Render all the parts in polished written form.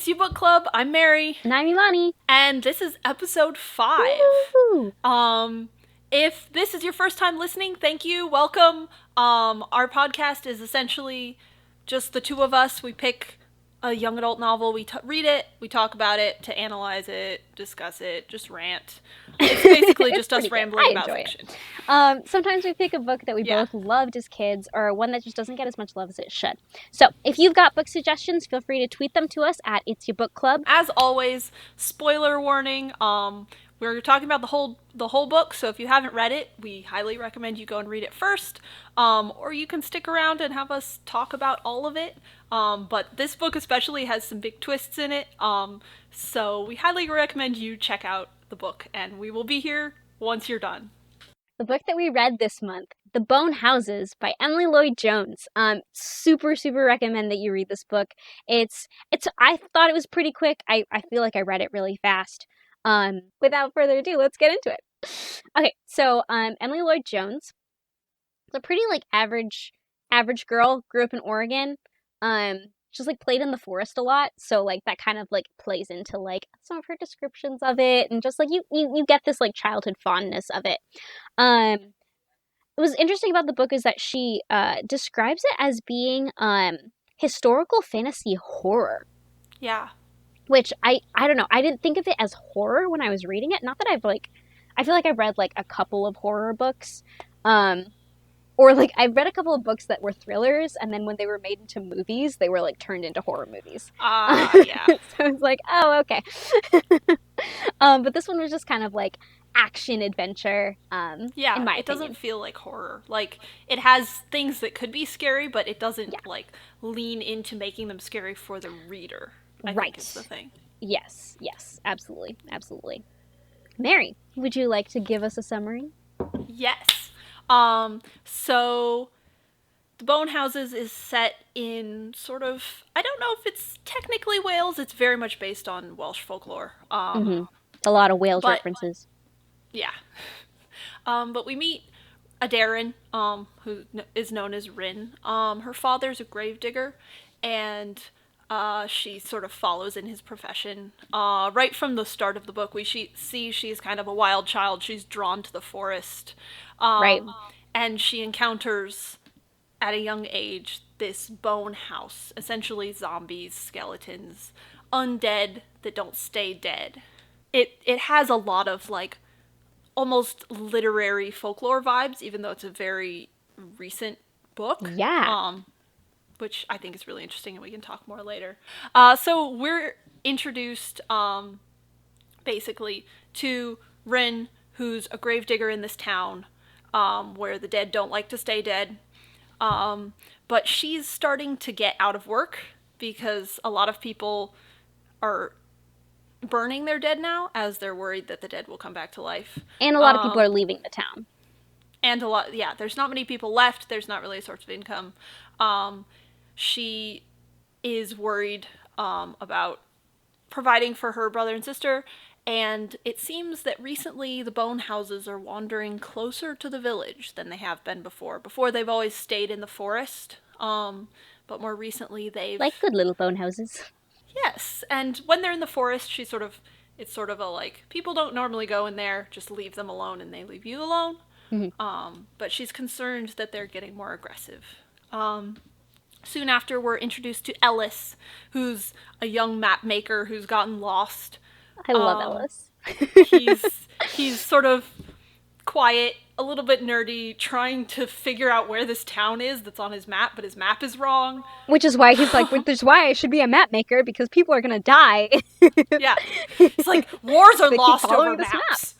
It's You Book Club. I'm Mary. And I'm Imani. And this is episode 5. Woo! If this is your first time listening, thank you. Welcome. Our podcast is essentially just the two of us. We pick a young adult novel, we read it, we talk about it, to analyze it, discuss it, just rant. It's basically just us rambling about fiction. Sometimes we pick a book that we both loved as kids, or one that just doesn't get as much love as it should. So if you've got book suggestions, feel free to tweet them to us at It's Your Book Club. As always, spoiler warning. We're talking about the whole book, so if you haven't read it, we highly recommend you go and read it first. Or you can stick around and have us talk about all of it. But this book especially has some big twists in it. So we highly recommend you check out the book, and we will be here once you're done. The book that we read this month, The Bone Houses by Emily Lloyd-Jones. Super recommend that you read this book. I thought it was pretty quick. I feel like I read it really fast. Without further ado, let's get into it. Okay, so Emily Lloyd-Jones is a pretty average girl, grew up in Oregon. She's played in the forest a lot, so that kind of plays into some of her descriptions of it, and just you get this childhood fondness of it. What was interesting about the book is that she describes it as being historical fantasy horror. Yeah. Which I don't know. I didn't think of it as horror when I was reading it. Not that I feel like I've read a couple of horror books. Or I've read a couple of books that were thrillers, and then when they were made into movies, they were turned into horror movies. Yeah. So I was oh, okay. But this one was just kind of action adventure. Yeah, in my it opinion. doesn't feel like horror. It has things that could be scary, but it doesn't lean into making them scary for the reader. I think is the thing. Yes, absolutely. Mary, would you like to give us a summary? Yes. So The Bone Houses is set in sort of, I don't know if it's technically Wales, it's very much based on Welsh folklore. A lot of Wales references. Yeah. But we meet Aderin, who is known as Rin. Her father's a gravedigger, and she sort of follows in his profession. Right from the start of the book, we see she's kind of a wild child. She's drawn to the forest. Right. And she encounters, at a young age, this bone house. Essentially zombies, skeletons, undead that don't stay dead. It has a lot of, almost literary folklore vibes, even though it's a very recent book. Yeah. Which I think is really interesting, and we can talk more later. So we're introduced, basically, to Rin, who's a gravedigger in this town, where the dead don't like to stay dead. But she's starting to get out of work, because a lot of people are burning their dead now, as they're worried that the dead will come back to life. And a lot of people are leaving the town. And there's not many people left. There's not really a source of income. She is worried about providing for her brother and sister, and it seems that recently the bone houses are wandering closer to the village than they have been before. Before, they've always stayed in the forest, but more recently they've... Like good little bone houses. Yes, and when they're in the forest, it's sort of a people don't normally go in there, just leave them alone and they leave you alone. Mm-hmm. But she's concerned that they're getting more aggressive. Soon after, we're introduced to Ellis, who's a young map maker who's gotten lost. I love Ellis. He's sort of quiet, a little bit nerdy, trying to figure out where this town is that's on his map, but his map is wrong. Which is why he's which is why I should be a map maker, because people are gonna die. Yeah. It's wars are lost over maps.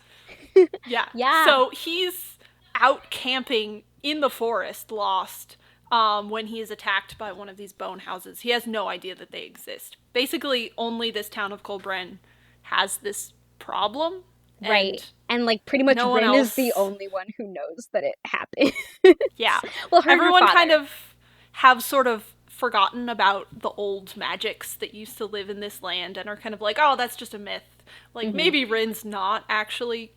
Yeah. Yeah. So he's out camping in the forest, lost, when he is attacked by one of these bone houses. He has no idea that they exist. Basically, only this town of Cauldron has this problem. Right. And pretty much Rin is the only one who knows that it happened. Yeah. Well, everyone kind of have sort of forgotten about the old magics that used to live in this land and are kind of oh, that's just a myth. Maybe Rin's not actually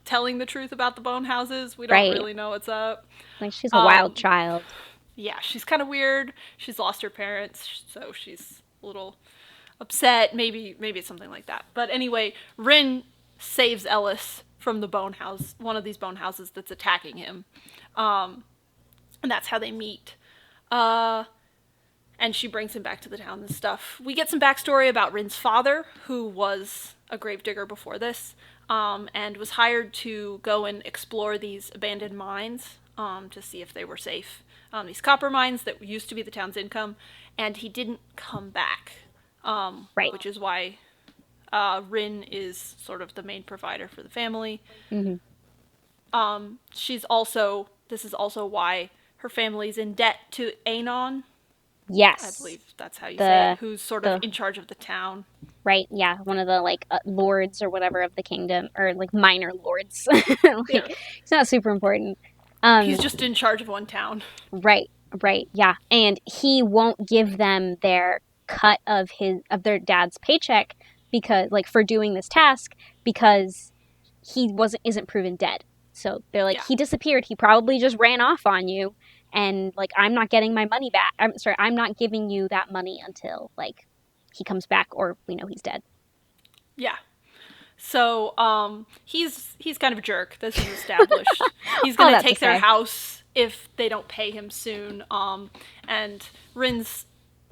telling the truth about the bone houses. We don't really know what's up. She's a wild child. Yeah, she's kind of weird. She's lost her parents, so she's a little upset. Maybe it's something like that. But anyway, Rin saves Ellis from the bone house, one of these bone houses that's attacking him. And that's how they meet. And she brings him back to the town and stuff. We get some backstory about Rin's father, who was a gravedigger before this, and was hired to go and explore these abandoned mines to see if they were safe. These copper mines that used to be the town's income, and he didn't come back, Right. which is why Rin is sort of the main provider for the family. Mhm. This is also why her family's in debt to Anon. Yes. I believe that's how you say it, who's sort of the in charge of the town. right, yeah, one of the like lords or whatever of the kingdom, or like minor lords. Like Yeah. it's not super important. He's just in charge of one town. Right, right, yeah, and he won't give them their cut of their dad's paycheck because like for doing this task because he isn't proven dead. So they're like, Yeah. he disappeared. He probably just ran off on you, and like I'm not getting my money back. I'm sorry, I'm not giving you that money until like he comes back or we know he's dead. Yeah. So, he's kind of a jerk. This is established. He's All gonna that to take their say. house if they don't pay him soon. And Rin's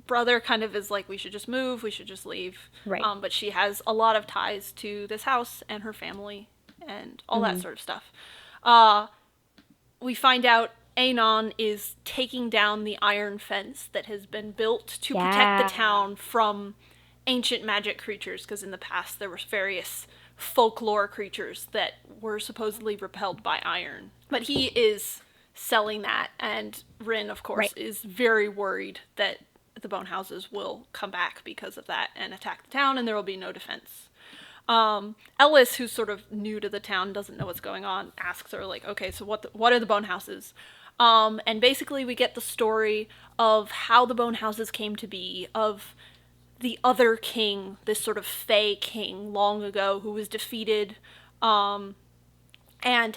brother kind of is like, we should just move, we should just leave. Right. But she has a lot of ties to this house and her family and all that sort of stuff. We find out Anon is taking down the iron fence that has been built to protect the town from ancient magic creatures, because in the past there were various folklore creatures that were supposedly repelled by iron. But he is selling that, and Rin, of course, Right. is very worried that the bone houses will come back because of that and attack the town, and there will be no defense. Ellis, who's sort of new to the town, doesn't know what's going on, asks her, like, okay, so what are the bone houses? And basically we get the story of how the bone houses came to be, of the other king, this sort of Fey king long ago who was defeated, and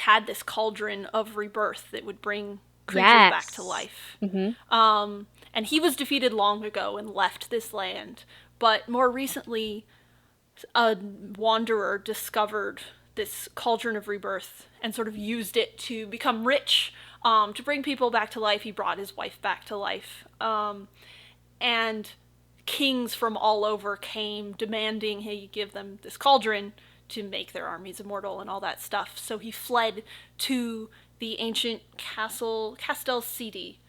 had this cauldron of rebirth that would bring creatures back to life. And he was defeated long ago and left this land. But more recently, a wanderer discovered this cauldron of rebirth and sort of used it to become rich, to bring people back to life. He brought his wife back to life. And kings from all over came demanding he give them this cauldron to make their armies immortal and all that stuff. So he fled to the ancient Castel City,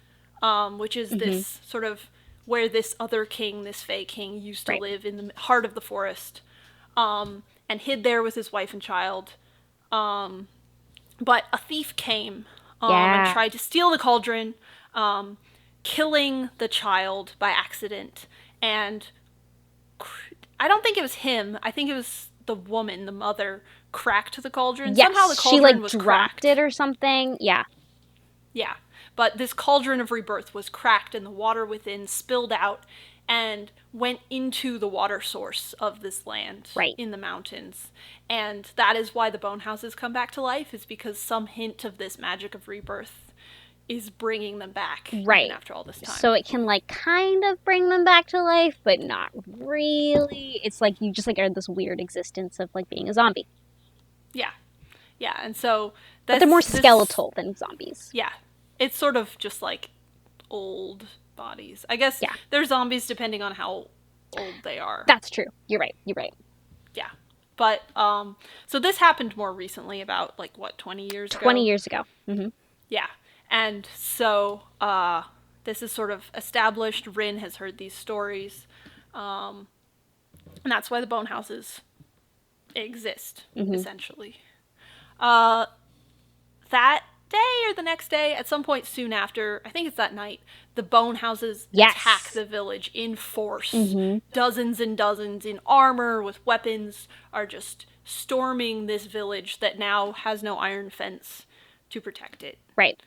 which is this sort of where this other king, this Fey king, used to live in the heart of the forest, and hid there with his wife and child. But a thief came and tried to steal the cauldron, killing the child by accident. And I don't think it was him. I think it was the woman, the mother, cracked the cauldron. Yes, Somehow the cauldron she like was dropped cracked. it or something. Yeah. Yeah. But this cauldron of rebirth was cracked and the water within spilled out and went into the water source of this land in the mountains. And that is why the bone houses come back to life, is because some hint of this magic of rebirth is bringing them back even after all this time. So it can like kind of bring them back to life, but not really. It's like you just like are this weird existence of like being a zombie. Yeah. Yeah, and so but they're more skeletal than zombies. Yeah. It's sort of just like old bodies. I guess they're zombies depending on how old they are. That's true. You're right. Yeah. But so this happened more recently, about like what, 20 years ago? 20 years ago. Mm-hmm. Yeah. And so this is sort of established. Rin has heard these stories. And that's why the bone houses exist, essentially. That day or the next day, at some point soon after, I think it's that night, the bone houses attack the village in force. Dozens and dozens in armor with weapons are just storming this village that now has no iron fence to protect it. Right.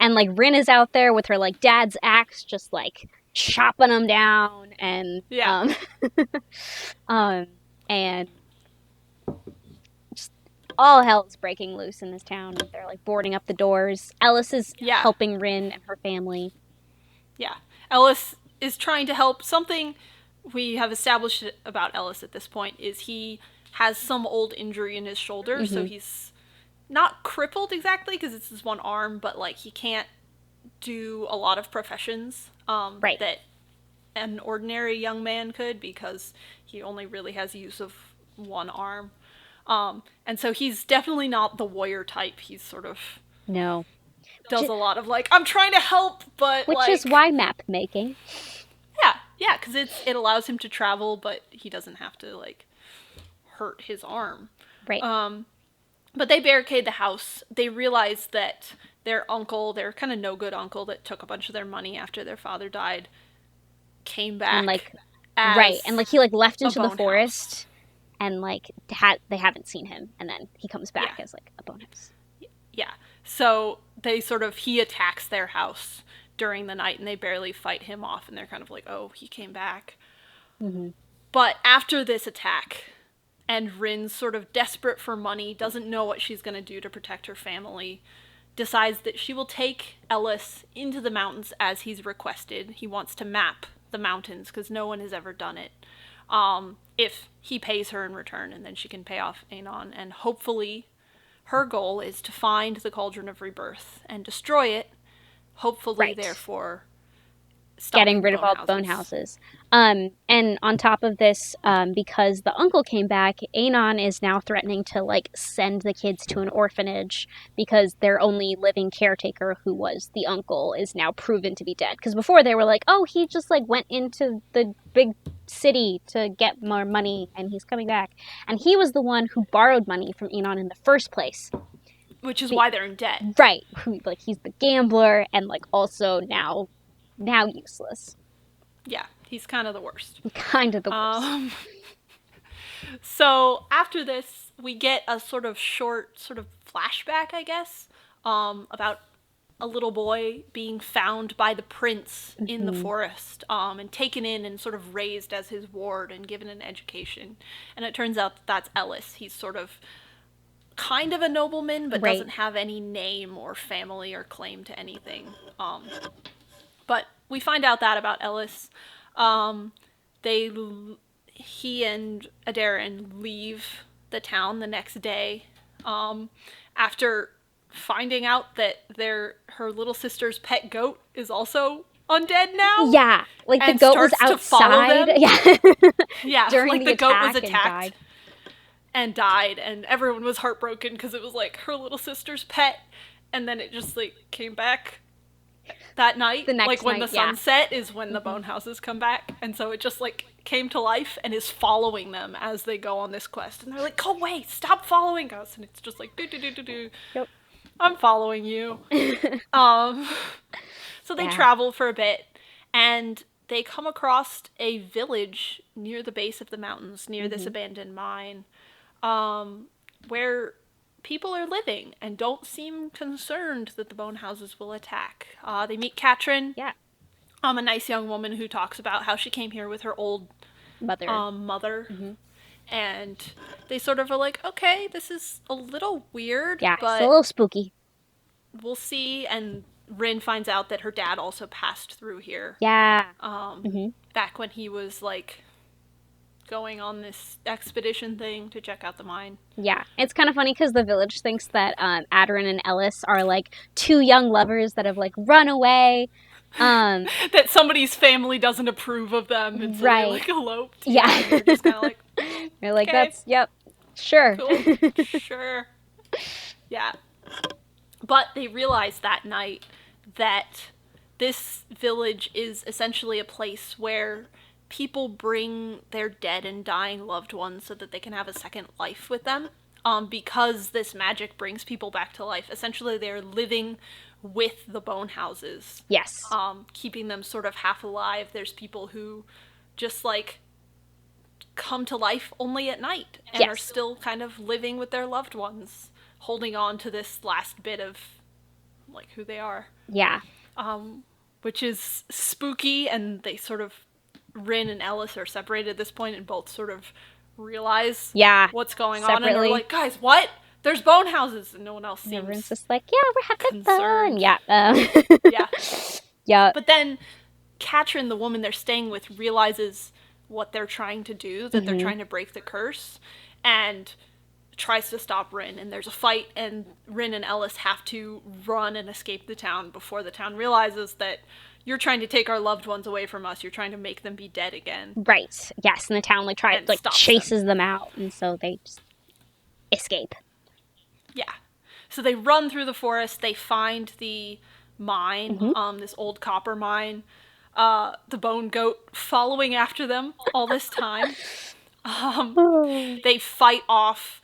And like Rin is out there with her like dad's axe, just like chopping them down, and and just all hell is breaking loose in this town. They're like boarding up the doors. Ellis is helping Rin and her family. Yeah, Ellis is trying to help. Something we have established about Ellis at this point is he has some old injury in his shoulder, so he's not crippled exactly because it's his one arm, but like he can't do a lot of professions Right. that an ordinary young man could because he only really has use of one arm. And so he's definitely not the warrior type. He's sort of No. does a lot of like, I'm trying to help, but Which like, is why map making. yeah, because it allows him to travel, but he doesn't have to like hurt his arm. Right. But they barricade the house. They realize that their uncle, their kind of no good uncle that took a bunch of their money after their father died, came back. And like, as right. And like he like left into the bone forest house. and like they haven't seen him, and then he comes back as like a bone house. Yeah. So he attacks their house during the night and they barely fight him off and they're kind of like, oh, he came back. But after this attack, and Rin's sort of desperate for money, doesn't know what she's going to do to protect her family, decides that she will take Ellis into the mountains as he's requested. He wants to map the mountains because no one has ever done it. If he pays her in return, and then she can pay off Anon, and hopefully her goal is to find the Cauldron of Rebirth and destroy it, hopefully therefore getting rid of all the bone houses. And on top of this, because the uncle came back, Anon is now threatening to like send the kids to an orphanage because their only living caretaker, who was the uncle, is now proven to be dead. Because before they were like, oh, he just like went into the big city to get more money and he's coming back. And he was the one who borrowed money from Anon in the first place. Which is why they're in debt. Right. Like he's the gambler and like also now useless. Yeah, he's kind of the worst. Kind of the worst. So after this, we get a sort of short flashback, I guess, about a little boy being found by the prince in the forest, and taken in and sort of raised as his ward and given an education. And it turns out that's Ellis. He's sort of kind of a nobleman, but doesn't have any name or family or claim to anything. But we find out that about Ellis. He and Aderin leave the town the next day, after finding out that her little sister's pet goat is also undead now. Yeah, like the goat was outside. Yeah, yeah, during like the goat was attacked and died, and everyone was heartbroken because it was like her little sister's pet, and then it just like came back that night. The next like when night, the sun set is when the bone houses come back, and so it just like came to life and is following them as they go on this quest, and they're like, go away, stop following us, and it's just like do. Yep. I'm following you. So they travel for a bit, and they come across a village near the base of the mountains, near this abandoned mine, where people are living and don't seem concerned that the bone houses will attack. They meet Katrin, a nice young woman who talks about how she came here with her old mother. And they sort of are like, okay, this is a little weird, but it's a little spooky. We'll see. And Rin finds out that her dad also passed through here. Yeah. Back when he was like going on this expedition thing to check out the mine. Yeah, it's kind of funny because the village thinks that Aderin and Ellis are like two young lovers that have like run away. That somebody's family doesn't approve of them, and so they like eloped. Yeah, they're just kind of like, they're like, that's sure, cool. Sure, yeah. But they realize that night that this village is essentially a place where people bring their dead and dying loved ones so that they can have a second life with them. Because this magic brings people back to life. Essentially, they're living with the bone houses. Yes. Keeping them sort of half alive. There's people who just like come to life only at night and are still kind of living with their loved ones, holding on to this last bit of like who they are. Yeah. Which is spooky, and they sort of, Rin and Ellis are separated at this point and both sort of realize what's going on, and are like, guys, what? There's bone houses, and no one else seems everyone's just like, yeah, we're having concerned. fun. Yeah. Yeah. But then Katrin, the woman they're staying with, realizes what they're trying to do, that they're Mm-hmm. trying to break the curse, and tries to stop Rin. And there's a fight, and Rin and Ellis have to run and escape the town before the town realizes that you're trying to take our loved ones away from us. You're trying to make them be dead again, Right. Yes, and the town and stops them. chases them out, and so they just escape. Yeah. So they run through the forest. They find the mine, Mm-hmm. this old copper mine. The bone goat following after them all this time. Oh. They fight off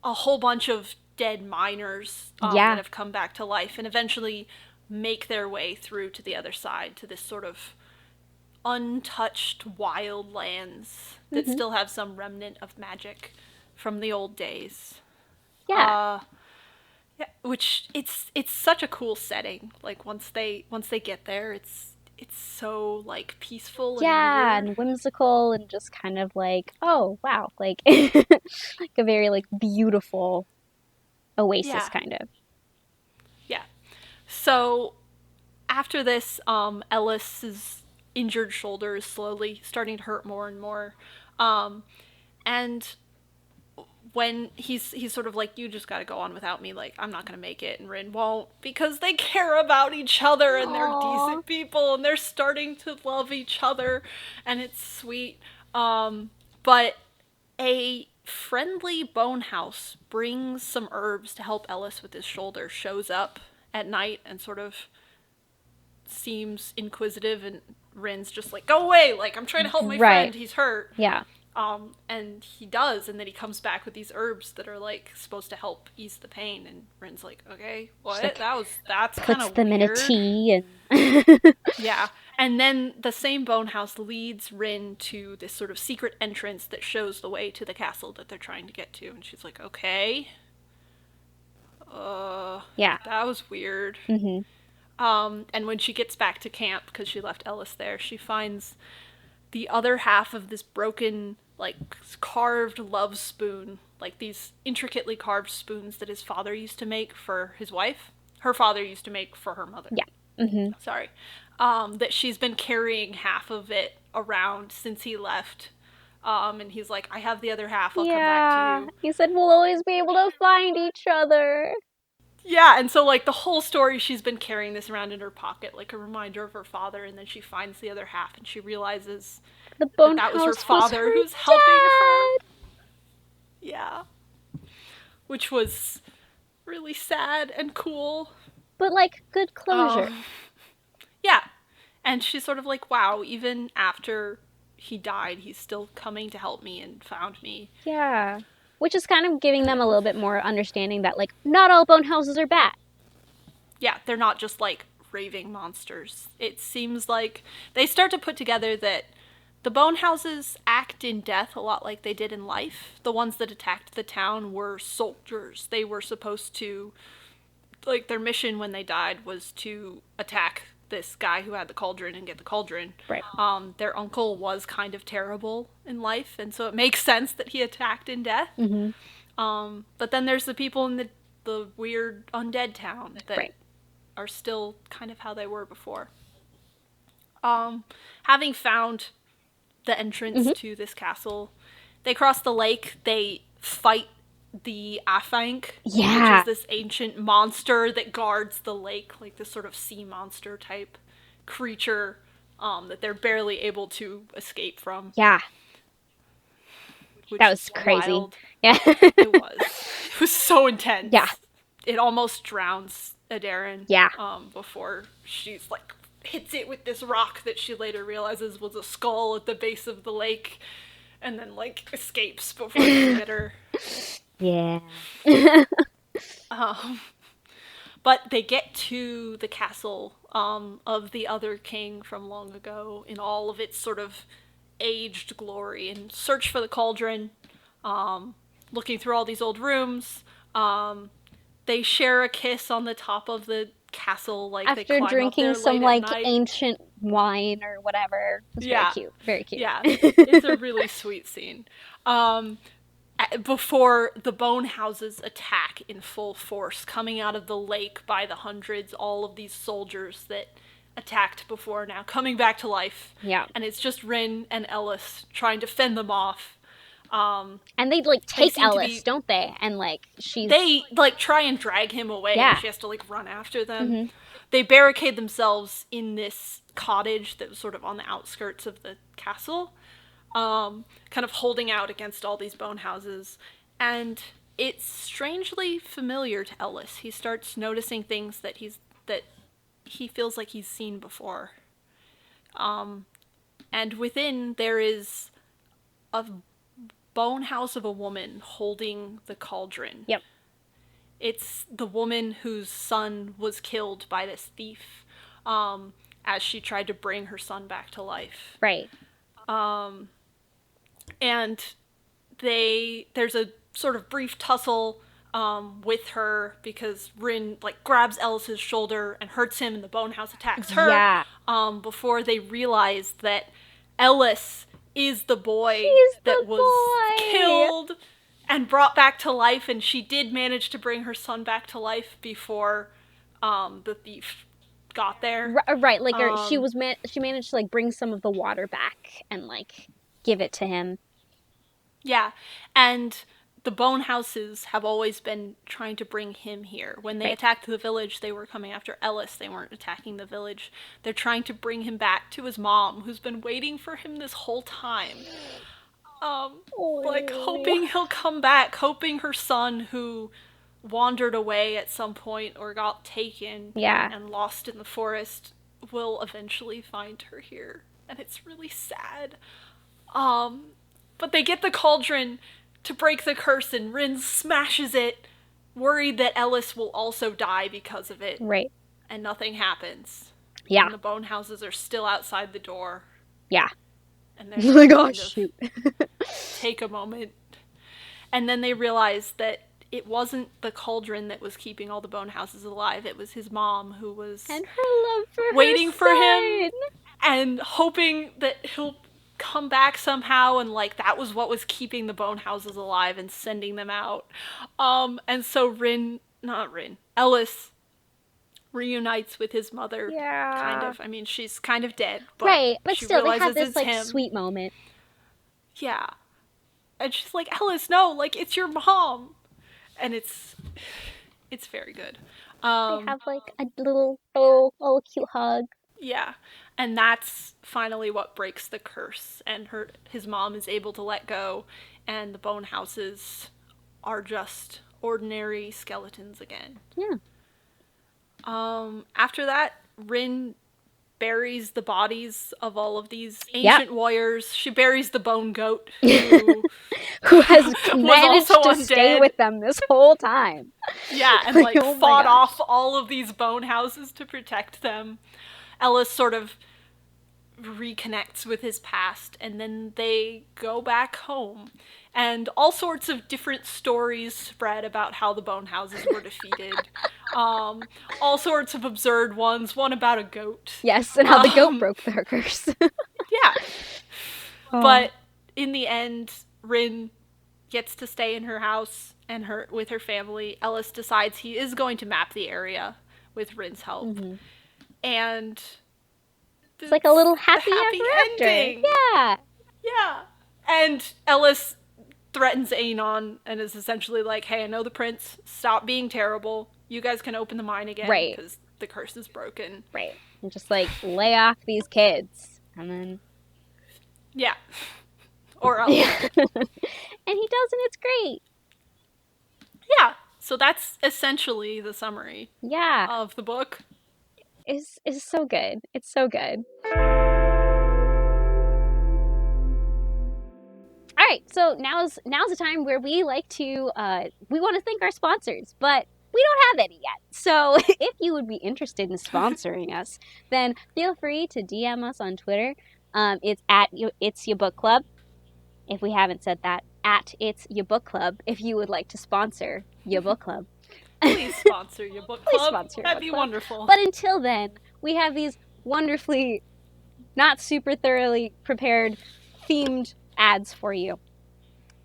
a whole bunch of dead miners that Yeah. have come back to life, and eventually make their way through to the other side, to this sort of untouched wild lands that Mm-hmm. still have some remnant of magic from the old days. Yeah. Yeah, which it's such a cool setting. Like once they get there, it's so like peaceful and Yeah, weird. and whimsical and just kind of like, oh, wow, like like a very like beautiful oasis Yeah, kind of. yeah. So after this, Ellis's injured shoulder is slowly starting to hurt more and more, and when he's sort of like, you just gotta go on without me, like, I'm not gonna make it, and Rin won't, because they care about each other, and they're Aww. decent people, and they're starting to love each other, and it's sweet. But a friendly bone house brings some herbs to help Ellis with his shoulder, shows up at night and sort of seems inquisitive, and Rin's just like, go away, like, I'm trying to help my Right. friend, he's hurt. Yeah. And he does, and then he comes back with these herbs that are like supposed to help ease the pain, and Rin's like, okay, Just what? like That's kind puts of them in a weird. tea and Yeah. And then the same bone house leads Rin to this sort of secret entrance that shows the way to the castle that they're trying to get to, and she's like, okay, yeah. that was weird. Mhm. And when she gets back to camp, because she left Ellis there, she finds the other half of this broken, like, carved love spoon, like these intricately carved spoons that his father used to make for his wife. Her father used to make for her mother. Yeah. Mhm. Sorry. That she's been carrying half of it around since he left. And he's like, I have the other half, I'll come back to Yeah. you. He said we'll always be able to find each other. Yeah, and so, like, the whole story, she's been carrying this around in her pocket, like a reminder of her father, and then she finds the other half, and she realizes The that bone that was her house was father her who's helping her. dad. Yeah. Which was really sad and cool. But like good closure. Yeah. And she's sort of like, wow, even after he died, he's still coming to help me and found me. Yeah. Which is kind of giving them a little bit more understanding that like not all bone houses are bad. Yeah, they're not just like raving monsters. It seems like they start to put together that the bone houses act in death a lot like they did in life. The ones that attacked the town were soldiers. They were supposed to, like, their mission when they died was to attack this guy who had the cauldron and get the cauldron. Right. Their uncle was kind of terrible in life, and so it makes sense that he attacked in death. Mhm. But then there's the people in the weird undead town that Right. are still kind of how they were before. Having found the entrance Mhm. to this castle, they cross the lake. They fight the Afank, which Yeah. is this ancient monster that guards the lake, like this sort of sea monster type creature that they're barely able to escape from, Yeah. which That was is crazy. wild. Yeah. It was. It was so intense. Yeah. It almost drowns Adarin. Yeah. Before she's like hits it with this rock that she later realizes was a skull at the base of the lake, and then like escapes before they get her. Yeah. But they get to the castle of the other king from long ago in all of its sort of aged glory, and search for the cauldron. Looking through all these old rooms. They share a kiss on the top of the castle, like they After climb up drinking there some late at like night. ancient wine or whatever. It was very Yeah. cute. Very cute. Yeah, it's a really sweet scene. Before the bone houses attack in full force, coming out of the lake by the hundreds, all of these soldiers that attacked before now, coming back to life. Yeah. And it's just Rin and Ellis trying to fend them off. And they They take seem to Ellis, be... don't they? And she's... They try and drag him away, Yeah. and she has to run after them. They barricade themselves in this cottage that was sort of on the outskirts of the castle, kind of holding out against all these bone houses. And it's strangely familiar to Ellis. He starts noticing things that he feels like he's seen before. And within there is a bone house of a woman holding the cauldron. Yep. It's the woman whose son was killed by this thief, as she tried to bring her son back to life. Right. And there's a sort of brief tussle with her because Rin grabs Ellis's shoulder and hurts him, and the bone house attacks her. Yeah. Before they realize that Ellis is the boy that was killed and brought back to life, and she did manage to bring her son back to life before the thief got there. Right, she managed to bring some of the water back and give it to him. Yeah, and the bone houses have always been trying to bring him here. When they attacked the village, they were coming after Ellis. They weren't attacking the village. They're trying to bring him back to his mom, who's been waiting for him this whole time. Hoping he'll come back, hoping her son, who wandered away at some point or got taken and lost in the forest, will eventually find her here. And it's really sad. But they get the cauldron to break the curse, and Rin smashes it, worried that Ellis will also die because of it. Right. And nothing happens. Yeah. And the bone houses are still outside the door. Yeah. And oh my gosh, shoot. Take a moment. And then they realize that it wasn't the cauldron that was keeping all the bone houses alive. It was his mom who was and her love for waiting her for son. him and hoping that he'll come back somehow, and that was what was keeping the bone houses alive and sending them out. And so Ellis reunites with his mother. Yeah. Kind of. I mean, she's kind of dead. But right, but she still, they have realizes this, him. sweet moment. Yeah. And she's like, Ellis, no, it's your mom. And it's very good. They have, a little cute hug. Yeah. And that's finally what breaks the curse. And his mom is able to let go, and the bone houses are just ordinary skeletons again. Yeah. After that, Rin buries the bodies of all of these ancient warriors. She buries the bone goat who has managed to undead. Stay with them this whole time. Yeah, and fought off all of these bone houses to protect them. Ellis sort of reconnects with his past, and then they go back home. And all sorts of different stories spread about how the bone houses were defeated. All sorts of absurd ones. One about a goat. Yes, and how the goat broke their curse. Yeah. But in the end, Rin gets to stay in her house and with her family. Ellis decides he is going to map the area with Rin's help. Mm-hmm. And it's like a little happy ending. Yeah. Yeah. And Ellis threatens Aenon and is essentially like, hey, I know the prince. Stop being terrible. You guys can open the mine again. Right. Because the curse is broken. Right. And just lay off these kids. And then... Yeah. Or else. Yeah. And he does, and it's great. Yeah. So that's essentially the summary of the book. It's so good. It's so good. All right, so now's the time where we like to we want to thank our sponsors, but we don't have any yet. So if you would be interested in sponsoring us, then feel free to DM us on Twitter. It's at It's Your Book Club. If we haven't said that, at It's Your Book Club. If you would like to sponsor your book club. Please sponsor your book club. That'd be wonderful. But until then, we have these wonderfully, not super thoroughly prepared, themed ads for you.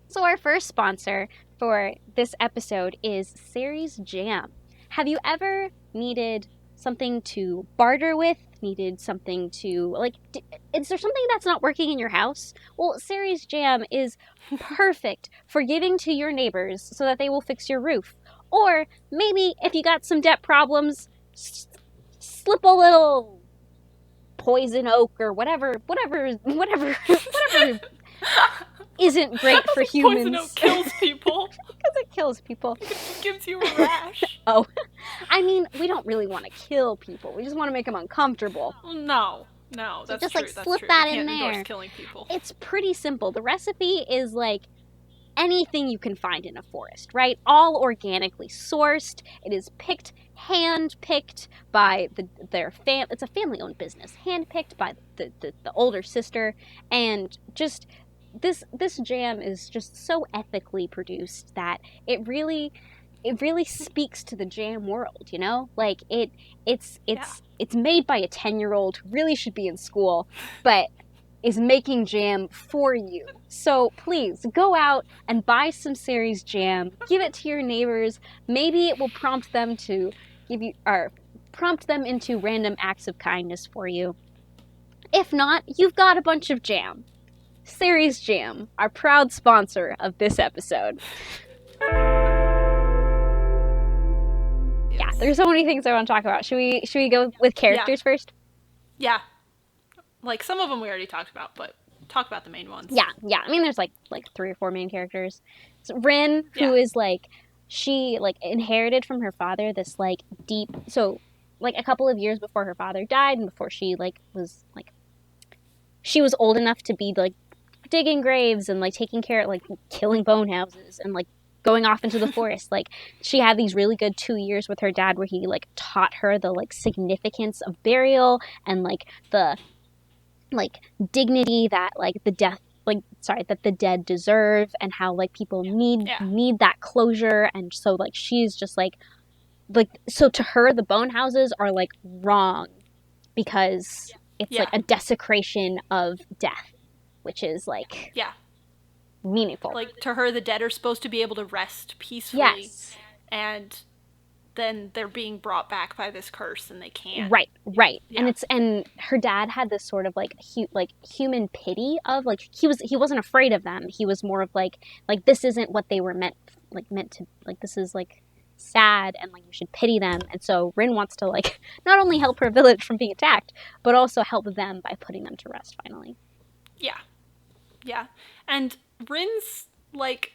So our first sponsor for this episode is Sary's Jam. Have you ever needed something to barter with, needed something to, like, is there something that's not working in your house? Well, Ceres jam is perfect for giving to your neighbors so that they will fix your roof. Or maybe if you got some debt problems, slip a little poison oak or whatever isn't great for humans. Poison oak kills people. Because it kills people. It gives you a rash. Oh, I mean, we don't really want to kill people. We just want to make them uncomfortable. No, that's so just true. like That's slip true. that You in can't there. endorse killing people. It's pretty simple. The recipe is like anything you can find in a forest, right? All organically sourced. It is hand-picked by it's a family-owned business, hand-picked by the older sister, and just this jam is just so ethically produced that it really speaks to the jam world, you know? Like it's made by a 10-year-old who really should be in school, but is making jam for you. So please go out and buy some Ceres jam, give it to your neighbors. Maybe it will prompt them to prompt them into random acts of kindness for you. If not, you've got a bunch of jam. Ceres Jam, our proud sponsor of this episode. Yeah, there's so many things I want to talk about. Should we go with characters first? Yeah. Like, some of them we already talked about, but talk about the main ones. Yeah. I mean, there's like 3 or 4 main characters. So Rin, who is like, she like inherited from her father this like deep, so like a couple of years before her father died and before she like was like, she was old enough to be like digging graves and like taking care of like killing bone houses and like going off into the forest. Like, she had these really good 2 years with her dad where he like taught her the like significance of burial and like the like dignity that like that the dead deserve, and how like people need that closure. And so like she's just like so to her the bone houses are like wrong because it's like a desecration of death, which is like meaningful. Like, to her the dead are supposed to be able to rest peacefully, and then they're being brought back by this curse and they can't. Right. And her dad had this sort of like human pity of like he wasn't afraid of them. He was more of like this isn't what they were meant to, like this is like sad and like you should pity them. And so Rin wants to like not only help her village from being attacked, but also help them by putting them to rest finally. Yeah. And Rin's like,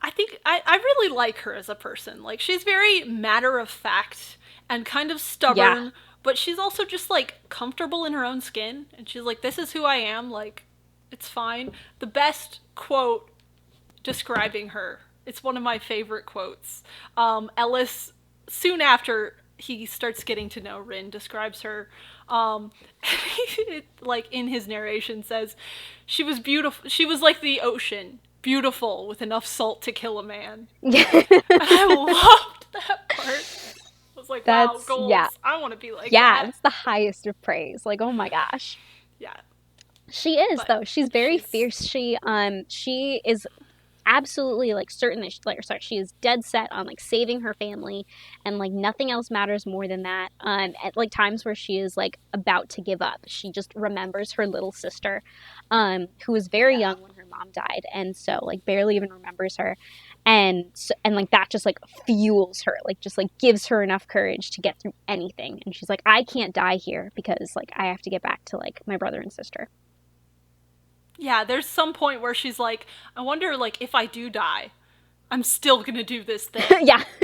I think I really like her as a person. Like, she's very matter of fact and kind of stubborn, but she's also just like comfortable in her own skin. And she's like, this is who I am. Like, it's fine. The best quote describing her, it's one of my favorite quotes. Ellis, soon after he starts getting to know Rin, describes her, like in his narration says, she was beautiful. She was like the ocean. Beautiful with enough salt to kill a man. And I loved that part. I was like, wow, goals. I want to be like that. Yeah, it's the highest of praise. Like, oh my gosh. Yeah. She is, though. She's very fierce. She is absolutely like certain that she is dead set on like saving her family, and like nothing else matters more than that. At like times where she is like about to give up, she just remembers her little sister, who was very young when her mom died, and so like barely even remembers her, and like that just like fuels her, like just like gives her enough courage to get through anything. And she's like, I can't die here because like I have to get back to like my brother and sister. Yeah, there's some point where she's like, I wonder, like, if I do die, I'm still gonna do this thing.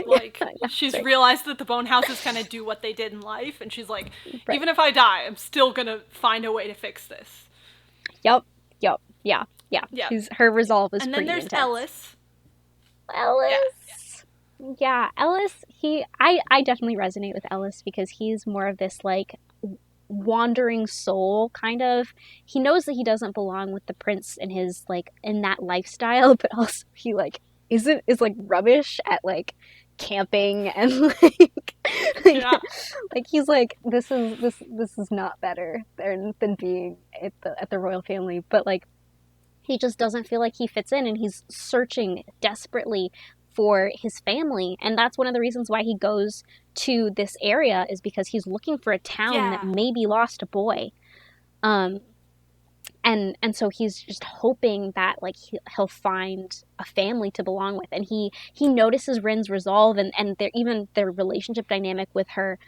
Like, she's realized that the bone houses kind of do what they did in life, and she's like, even if I die, I'm still gonna find a way to fix this. Yep. Her resolve is pretty intense. And then there's Ellis. Ellis, I definitely resonate with Ellis because he's more of this, like, wandering soul kind of. He knows that he doesn't belong with the prince in his like in that lifestyle, but also he like is like rubbish at like camping and like he's like this is not better than being at the royal family, but like he just doesn't feel like he fits in, and he's searching desperately for his family, and that's one of the reasons why he goes to this area, is because he's looking for a town that Yeah. maybe lost a boy. Um, and so he's just hoping that like he'll find a family to belong with, and he notices Rin's resolve, and their relationship dynamic with her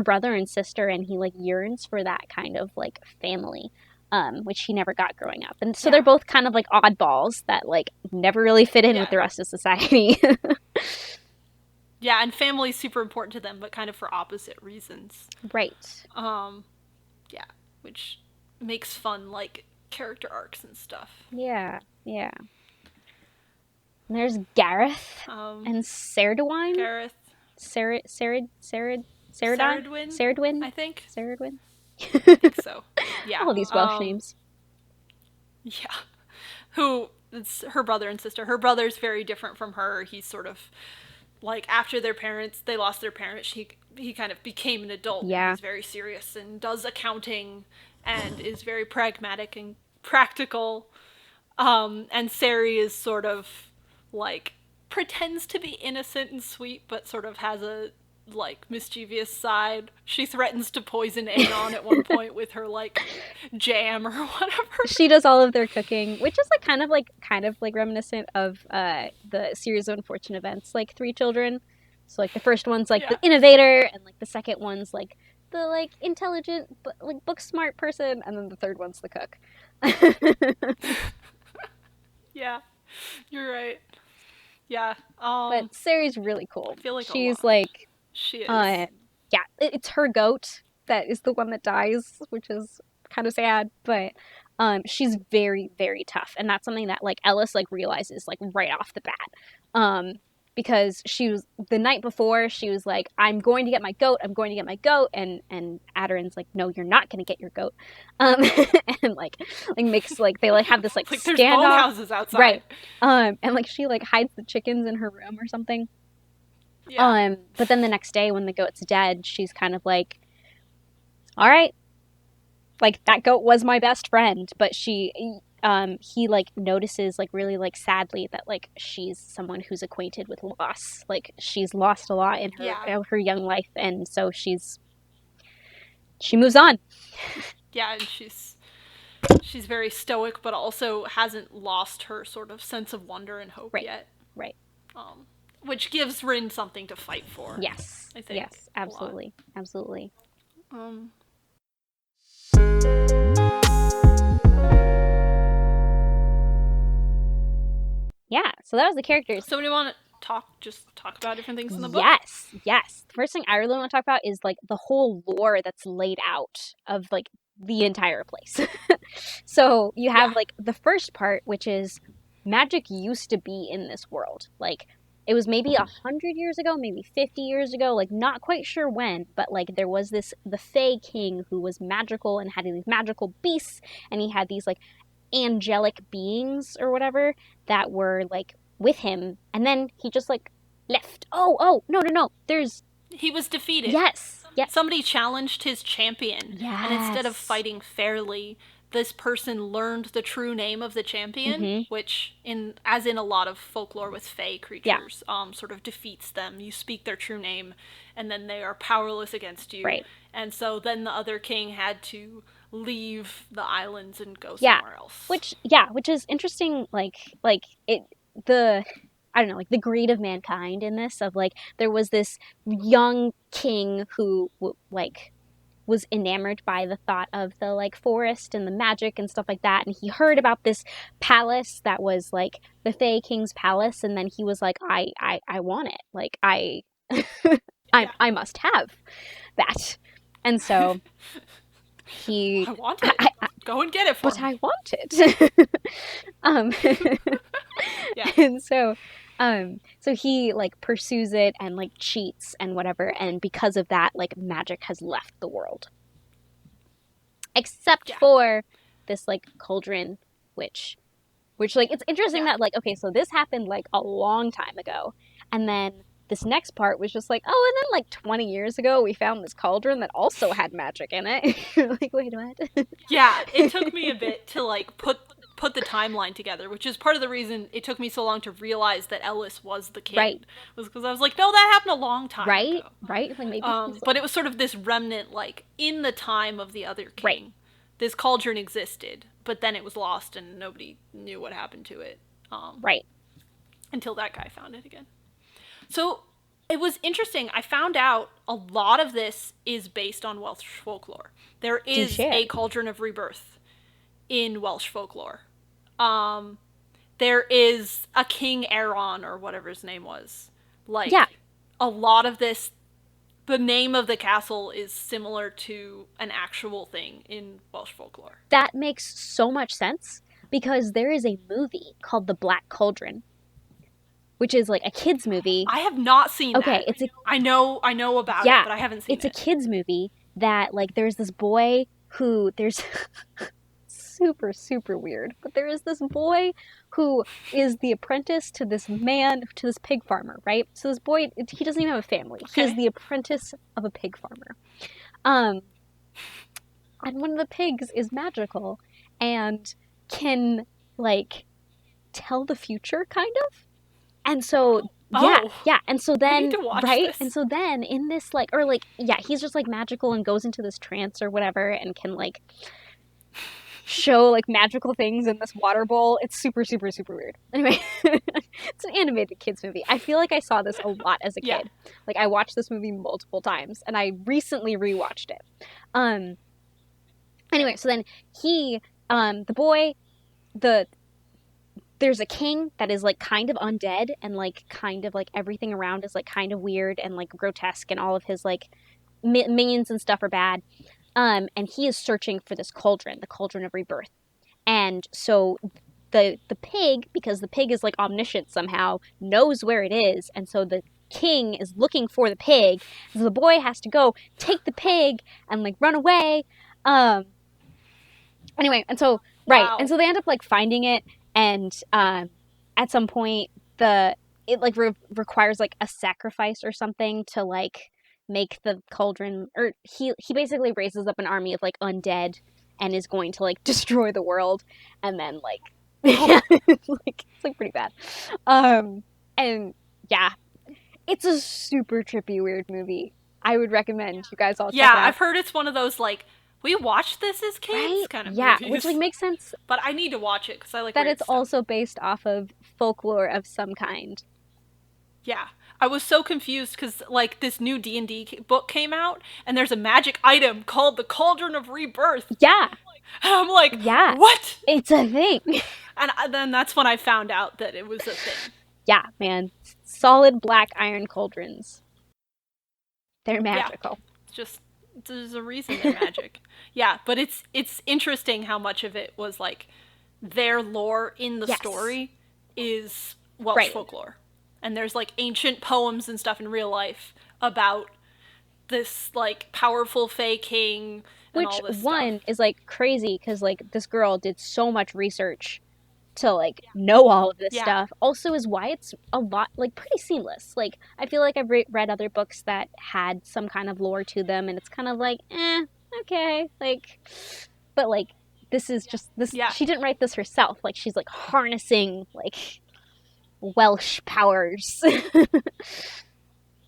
brother and sister, and he like yearns for that kind of like family, which he never got growing up. And so they're Yeah. both kind of like oddballs that like never really fit in with Yeah. the rest of society. Yeah, and family's super important to them, but kind of for opposite reasons. Right. Um, yeah, which makes fun, like, character arcs and stuff. Yeah. Yeah. And there's Gareth Um, and Ceridwen. Gareth, Ceridwen? Saradwin, Ceridwen? I think. Ceridwen? I think so. Yeah. All these Welsh names. Yeah. Who, it's her brother and sister. Her brother's very different from her. He's sort of, like, after they lost their parents, he kind of became an adult. Yeah. He's very serious and does accounting and is very pragmatic and practical. And Sari is sort of, like, pretends to be innocent and sweet, but sort of has a, like, mischievous side. She threatens to poison Aegon at one point with her, like, jam or whatever. She does all of their cooking, which is like kind of like reminiscent of the series of unfortunate events, like Three Children. So like the first one's like the innovator, and like the second one's like the like intelligent but like book smart person, and then the third one's the cook. Yeah, you're right. Yeah. But Sari's really cool. I feel like she's like she is. Yeah, it's her goat that is the one that dies, which is kind of sad, but she's very, very tough, and that's something that like Ellis like realizes like right off the bat, because she was the night before she was like, I'm going to get my goat, and Aderon's like, no, you're not going to get your goat, and like makes like they like have this like there's bone standoff, houses outside, right, and like she like hides the chickens in her room or something. Yeah. But then the next day when the goat's dead, she's kind of like, all right, like that goat was my best friend, but he like notices like really like sadly that like she's someone who's acquainted with loss. Like she's lost a lot in her young life, and so she moves on. Yeah, and she's very stoic, but also hasn't lost her sort of sense of wonder and hope yet. Right. Which gives Rin something to fight for. Yes. I think. Yes, absolutely. Absolutely. Yeah, so that was the characters. So do you want to talk about different things in the book? Yes. The first thing I really want to talk about is like the whole lore that's laid out of like the entire place. So you have like the first part, which is magic used to be in this world. Like it was maybe 100 years ago, maybe 50 years ago, like not quite sure when, but like there was the Fae King who was magical and had these magical beasts, and he had these like angelic beings or whatever that were like with him, and then he just like left. No, He was defeated. Yes. Somebody challenged his champion. Yes. And instead of fighting fairly, this person learned the true name of the champion, which, as in a lot of folklore with fae creatures, sort of defeats them. You speak their true name, and then they are powerless against you. Right. And so then the other king had to leave the islands and go somewhere else. Which is interesting. I don't know, like the greed of mankind in this, of like there was this young king who like was enamored by the thought of the like forest and the magic and stuff like that, and he heard about this palace that was like the Fae King's palace, and then he was like, I want it, like I must have that, and so I want it. Go and get it for me. But I want it. And so he like pursues it and like cheats and whatever, and because of that, like magic has left the world. Except for this like cauldron, which like it's interesting that like, okay, so this happened like a long time ago, and then this next part was just like, oh, and then like 20 years ago we found this cauldron that also had magic in it. Like, wait, what? Yeah, it took me a bit to like put put the timeline together, which is part of the reason it took me so long to realize that Ellis was the king. Right. Was because I was like, no, that happened a long time Right? ago. Right? Like maybe he's But it was sort of this remnant, like, in the time of the other right. king. This cauldron existed, but then it was lost and nobody knew what happened to it Right. until that guy found it again. So it was interesting. I found out a lot of this is based on Welsh folklore. There is a Cauldron of Rebirth in Welsh folklore. There is a King Aaron or whatever his name was. Like, Yeah. a lot of this, the name of the castle is similar to an actual thing in Welsh folklore. That makes so much sense because there is a movie called The Black Cauldron, which is like a kids movie. I have not seen Okay, that. it's a I know about yeah, it, but I haven't seen it's it. a kids movie that like there's this boy who there's super super weird, but there is this boy who is the apprentice to this man to this pig farmer, right? So this boy he doesn't even have a family. He is Okay. the apprentice of a pig farmer. Um and one of the pigs is magical and can like tell the future kind of. And so yeah, Oh, yeah. And so I need then to watch right? this. And so then in this like or like yeah, he's just like magical and goes into this trance or whatever and can like show like magical things in this water bowl. It's super super super weird. Anyway, it's an animated kids movie. I feel like I saw this a lot as a Yeah. kid. Like I watched this movie multiple times and I recently rewatched it. Um anyway, so then he the boy the there's a king that is like kind of undead and like kind of like everything around is like kind of weird and like grotesque and all of his like minions and stuff are bad. And he is searching for this cauldron, the Cauldron of Rebirth. And so the pig, because the pig is like omniscient somehow, knows where it is, and so the king is looking for the pig. So the boy has to go take the pig and like run away. Anyway, and so right, Wow. and so they end up like finding it, and at some point it like requires like a sacrifice or something to like make the cauldron, or he basically raises up an army of like undead and is going to like destroy the world, and then like yeah, it's like pretty bad, and yeah, it's a super trippy weird movie. I would recommend you guys all check Yeah, it out. I've heard it's one of those, like, we watched this as kids Right? kind of Yeah, movies. which like makes sense But I need to watch it because I like that weird it's stuff. also based off of folklore of some kind. Yeah. I was so confused because, like, this new D&D book came out, and there's a magic item called the Cauldron of Rebirth. Yeah, And I'm like, yeah, what? it's a thing. And then that's when I found out that it was a thing. Yeah, man, solid black iron cauldrons. They're magical. It's just, there's a reason they're magic. Yeah, but it's interesting how much of it was, like, their lore in the Yes. story is Welsh Right. folklore. And there's, like, ancient poems and stuff in real life about this, like, powerful fae king and Which all this one stuff. is like crazy because like this girl did so much research to like know all of this Yeah. stuff. Also, is why it's a lot like pretty seamless. Like I feel like I've read other books that had some kind of lore to them, and it's kind of like, okay, like, but like this is just this. Yeah. She didn't write this herself. Like she's like harnessing like Welsh powers.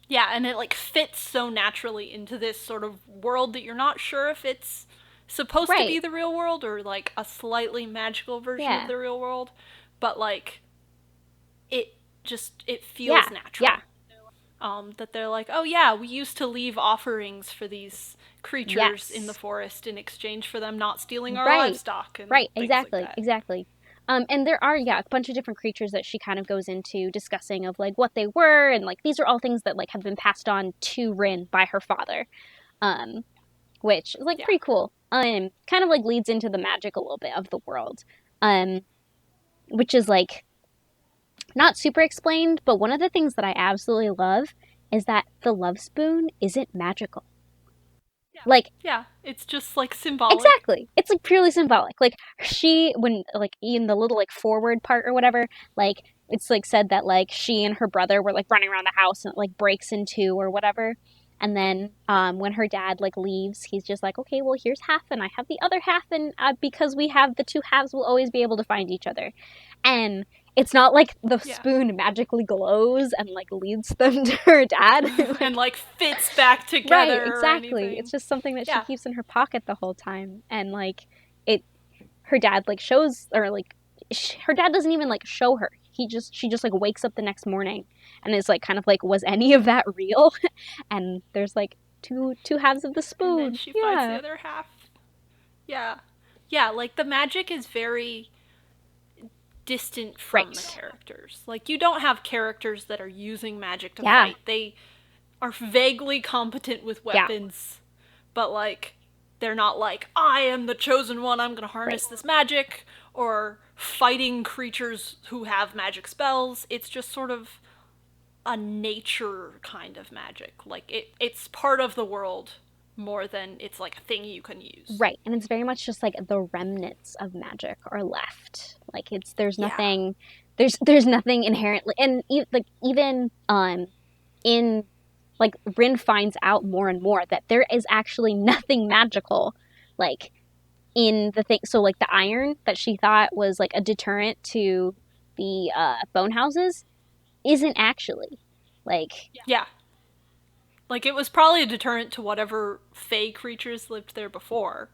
Yeah, and it, like, fits so naturally into this sort of world that you're not sure if it's supposed to be Right. the real world or, like, a slightly magical version Yeah. of the real world. But, like, it feels Yeah, natural. yeah. That they're like, oh yeah, we used to leave offerings for these creatures Yes. in the forest in exchange for them not stealing our Right. livestock. And Right, things exactly, like that. exactly. And there are, yeah, a bunch of different creatures that she kind of goes into discussing of like what they were, and like these are all things that like have been passed on to Rin by her father, um, which is like Yeah. pretty cool. Kind of like leads into the magic a little bit of the world, which is like not super explained, but one of the things that I absolutely love is that the love spoon isn't magical. Like Yeah, it's just, like, symbolic. exactly. It's like purely symbolic. Like she when like in the little like forward part or whatever, like it's like said that like she and her brother were like running around the house and it like breaks in two or whatever. And then when her dad like leaves, he's just like, okay, well, here's half, and I have the other half, and because we have the two halves, we'll always be able to find each other. And it's not like the Yeah. spoon magically glows and like leads them to her dad. And Like, like fits back right, together or exactly. It's anything. just something that she Yeah. keeps in her pocket the whole time, and like it, her dad like shows, or like her dad doesn't even like show her. She just like wakes up the next morning and is like kind of like, was any of that real? And there's like two halves of the And then spoon. she finds the Yeah. other half. Yeah. Yeah, like the magic is very distant from the Right. characters. Like you don't have characters that are using magic to Yeah. fight. They are vaguely competent with Yeah. weapons, but like they're not like I am the chosen one, I'm going to Right. harness this magic or fighting creatures who have magic spells. It's just sort of a nature kind of magic. Like it's part of the world more than it's like a thing you can use. Right. And it's very much just like the remnants of magic are left. Like it's Yeah. there's nothing inherently, and like even in like Rin finds out more and more that there is actually nothing magical like in the thing. So like the iron that she thought was like a deterrent to the bone houses isn't actually like, Yeah. Like it was probably a deterrent to whatever fey creatures lived there before,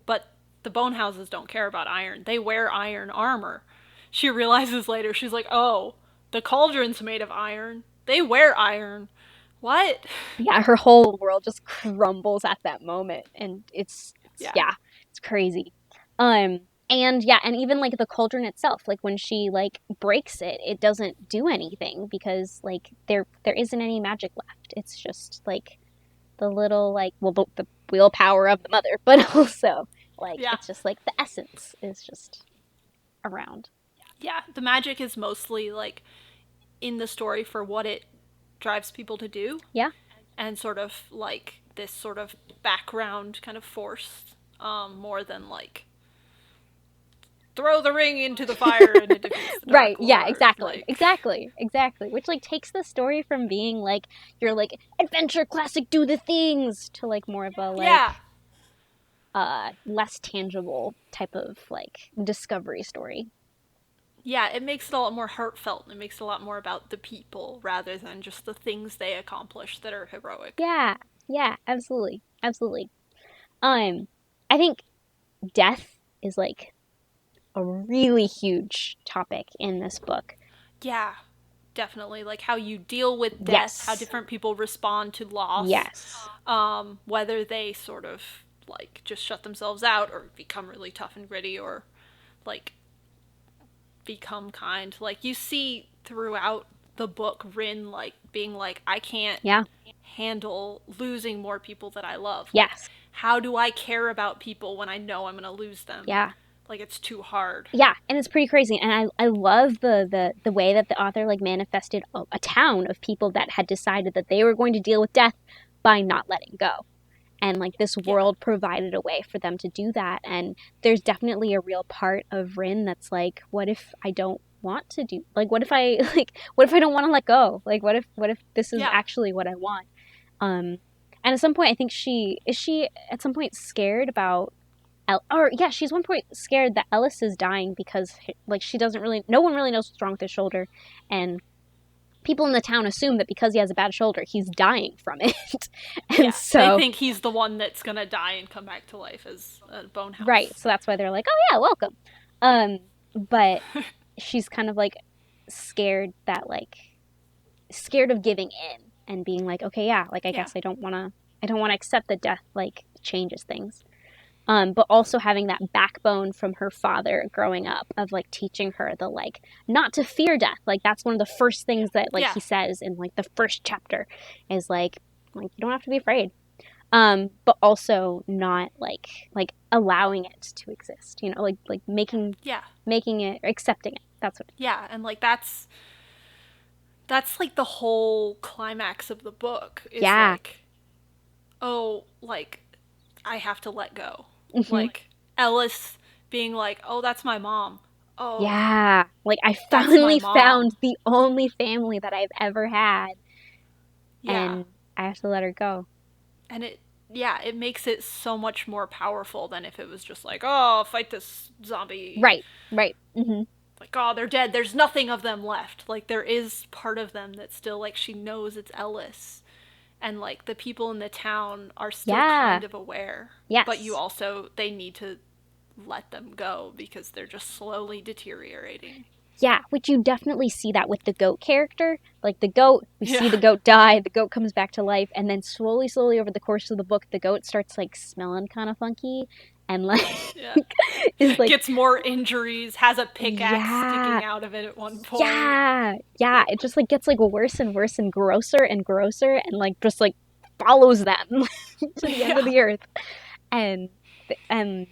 but the bone houses don't care about iron. They wear iron armor. She realizes later, she's like, "Oh, the cauldron's made of iron. They wear iron. What?" yeah, her whole world just crumbles at that moment, and it's Yeah. yeah, it's crazy. Um, and yeah, and even like the cauldron itself, like when she like breaks it, it doesn't do anything because like there isn't any magic left. It's just like the little like, well, the willpower of the mother, but also like Yeah. it's just like the essence is just around. Yeah, the magic is mostly like in the story for what it drives people to do Yeah. and sort of like this sort of background kind of force more than like throw the ring into the fire and it defeats the Right. Dark Yeah, Lord. exactly. Like, Exactly. Exactly. Which like takes the story from being like your like adventure classic do the things to like more of a yeah, like less tangible type of like discovery story. yeah, it makes it a lot more heartfelt. It makes it a lot more about the people rather than just the things they accomplish that are heroic. Yeah. Yeah, absolutely. Absolutely. Um I think death is like a really huge topic in this book. Yeah, definitely. Like how you deal with death, how Yes. different people respond to loss, Yes. whether they sort of like just shut themselves out or become really tough and gritty or like become kind. Like you see throughout the book Rin like being like, I can't Yeah. handle losing more people that I love. Like, Yes. how do I care about people when I know I'm gonna lose them? Yeah. Like it's too hard. Yeah, and it's pretty crazy. And I love the way that the author like manifested a town of people that had decided that they were going to deal with death by not letting go. And like this Yeah. world provided a way for them to do that. And there's definitely a real part of Rin that's like, what if I don't want to do, like what if I like what if I don't want to let go? Like what if this is Yeah. actually what I want? Um and at some point I think she at some point scared about or yeah, she's one point scared that Ellis is dying because like she doesn't really, no one really knows what's wrong with his shoulder, and people in the town assume that because he has a bad shoulder, he's dying from it. And Yeah. They so think he's the one that's gonna die and come back to life as a bone right, house. so that's why they're like, oh yeah, welcome. But she's kind of like scared that like scared of giving in and being like, okay, yeah, like I Yeah. guess I don't want to accept that death like changes things. But also having that backbone from her father growing up of like teaching her the like not to fear death. Like that's one of the first things that like Yeah. he says in like the first chapter is like you don't have to be afraid. But also not like allowing it to exist. You know, like Yeah. making it, accepting it. That's what. Yeah. And like that's like the whole climax of the book is Yeah. like, oh, like I have to let go. Hmm. Like Ellis being like, oh, that's my mom. Oh, Yeah. Like I that's my finally mom. found the only family that I've ever had, Yeah. and I have to let her go. And it makes it so much more powerful than if it was just like, oh, fight this zombie. Right, right. Mm-hmm. Like, oh, they're dead. There's nothing of them left. Like, there is part of them that still, like, she knows it's Ellis. And, like, the people in the town are still Yeah. kind of aware. But you Yes. also, they need to let them go because they're just slowly deteriorating. Yeah, which you definitely see that with the goat character. Like the goat, we see the Yeah. goat die, the goat comes back to life, and then slowly, slowly over the course of the book, the goat starts like smelling kind of funky and like Yeah. is like, Gets more injuries, has a pickaxe yeah, sticking out of it at one point. yeah, yeah. It just like gets like worse and grosser and like just like follows them to the end of Yeah. the earth. And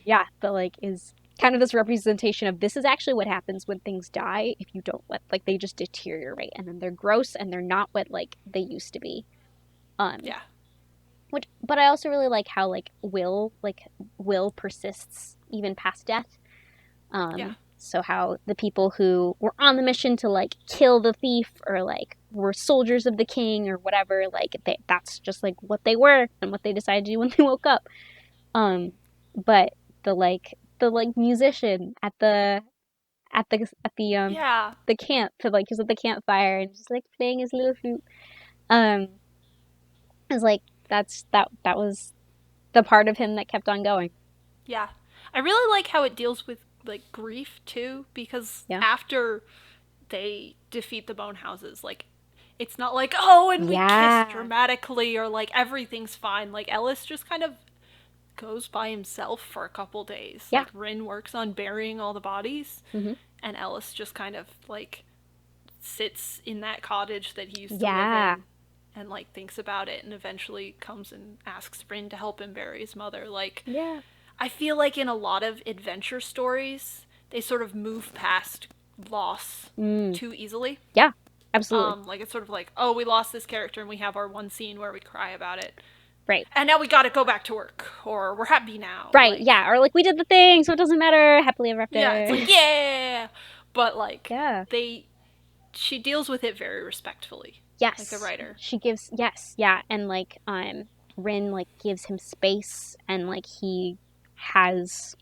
yeah, but like is kind of this representation of this is actually what happens when things die if you don't let, like, they just deteriorate and then they're gross and they're not what like they used to be. um Yeah. which, but I also really like how like will persists even past death. Yeah. So how the people who were on the mission to like kill the thief or like were soldiers of the king or whatever, like that's just like what they were and what they decided to do when they woke up. um but the musician Yeah. the camp, to like, he's at the campfire and just like playing his little flute. um is like, that was the part of him that kept on going. Yeah. I really like how it deals with like grief too, because Yeah, after they defeat the bone houses, like it's not like, oh, and we kiss yeah, dramatically or like everything's fine. Like Ellis just kind of goes by himself for a couple days. yeah. Like Rin works on burying all the bodies, Hmm. and Ellis just kind of like sits in that cottage that he used to live Yeah, in and like thinks about it and eventually comes and asks Rin to help him bury his mother. Like, yeah. I feel like in a lot of adventure stories, they sort of move past loss Mm. too easily. Yeah, absolutely. Like it's sort of like, oh, we lost this character and we have our one scene where we cry about it. Right. And now we gotta go back to work. Or we're happy now. Right, Like, yeah. Or like, we did the thing, so it doesn't matter. Happily ever yeah, it's after. like, yeah. But like, Yeah. she deals with it very respectfully. Like the Yes. writer. She gives, yes, yeah. And like, Rin like gives him space and like he has,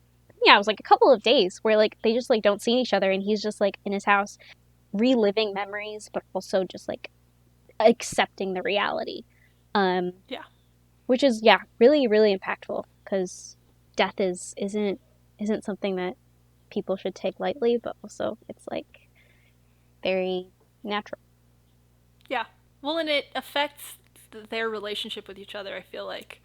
yeah, it was like a couple of days where like they just like don't see each other and he's just like in his house reliving memories, but also just like accepting the reality. Um, Yeah. which is, yeah, really, really impactful because death isn't something that people should take lightly, but also it's like very natural. Yeah. Well, and it affects their relationship with each other, I feel like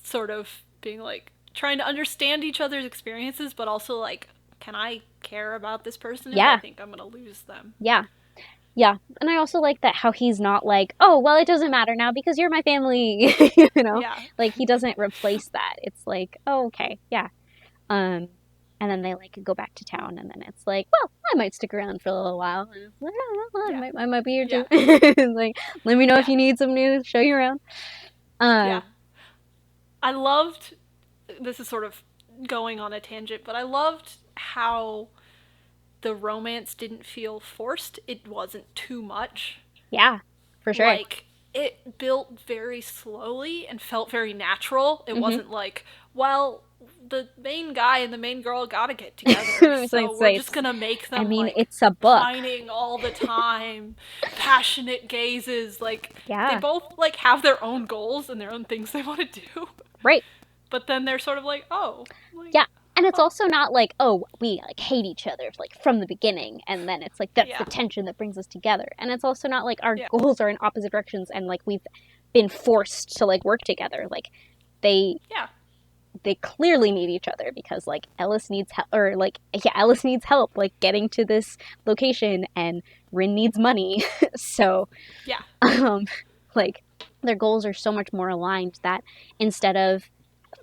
sort of being like trying to understand each other's experiences, but also like, can I care about this person if I Yeah, think I'm gonna lose them? yeah, yeah. And I also like that how he's not like, oh, well, it doesn't matter now because you're my family, you know? Yeah. Like, he doesn't replace that. It's like, oh, okay, yeah. Um, and then they like go back to town, and then it's like, well, I might stick around for a little while. And it's like, oh, well, Yeah. I might be here too. Yeah. It's like, let me know if Yeah. you need some news, show you around. Um, Yeah. I loved, this is sort of going on a tangent, but I loved how the romance didn't feel forced. It wasn't too much. yeah, for sure. Like, it built very slowly and felt very natural. It Hmm. wasn't like, well, the main guy and the main girl gotta get together, It's like, so we're just gonna make I them mean, like it's a book. pining all the time, passionate gazes. Like, they Yeah, both like have their own goals and their own things they want to do, right. but then they're sort of like, oh, Yeah. like, And it's oh, also not like, oh, we like hate each other like from the beginning and then it's like that's the yeah, tension that brings us together. And it's also not like our yeah, goals are in opposite directions and like we've been forced to like work together. Like they yeah, they clearly need each other because like Ellis needs help, or like, yeah, Ellis needs help like getting to this location and Rin needs money. So yeah, um like their goals are so much more aligned that instead of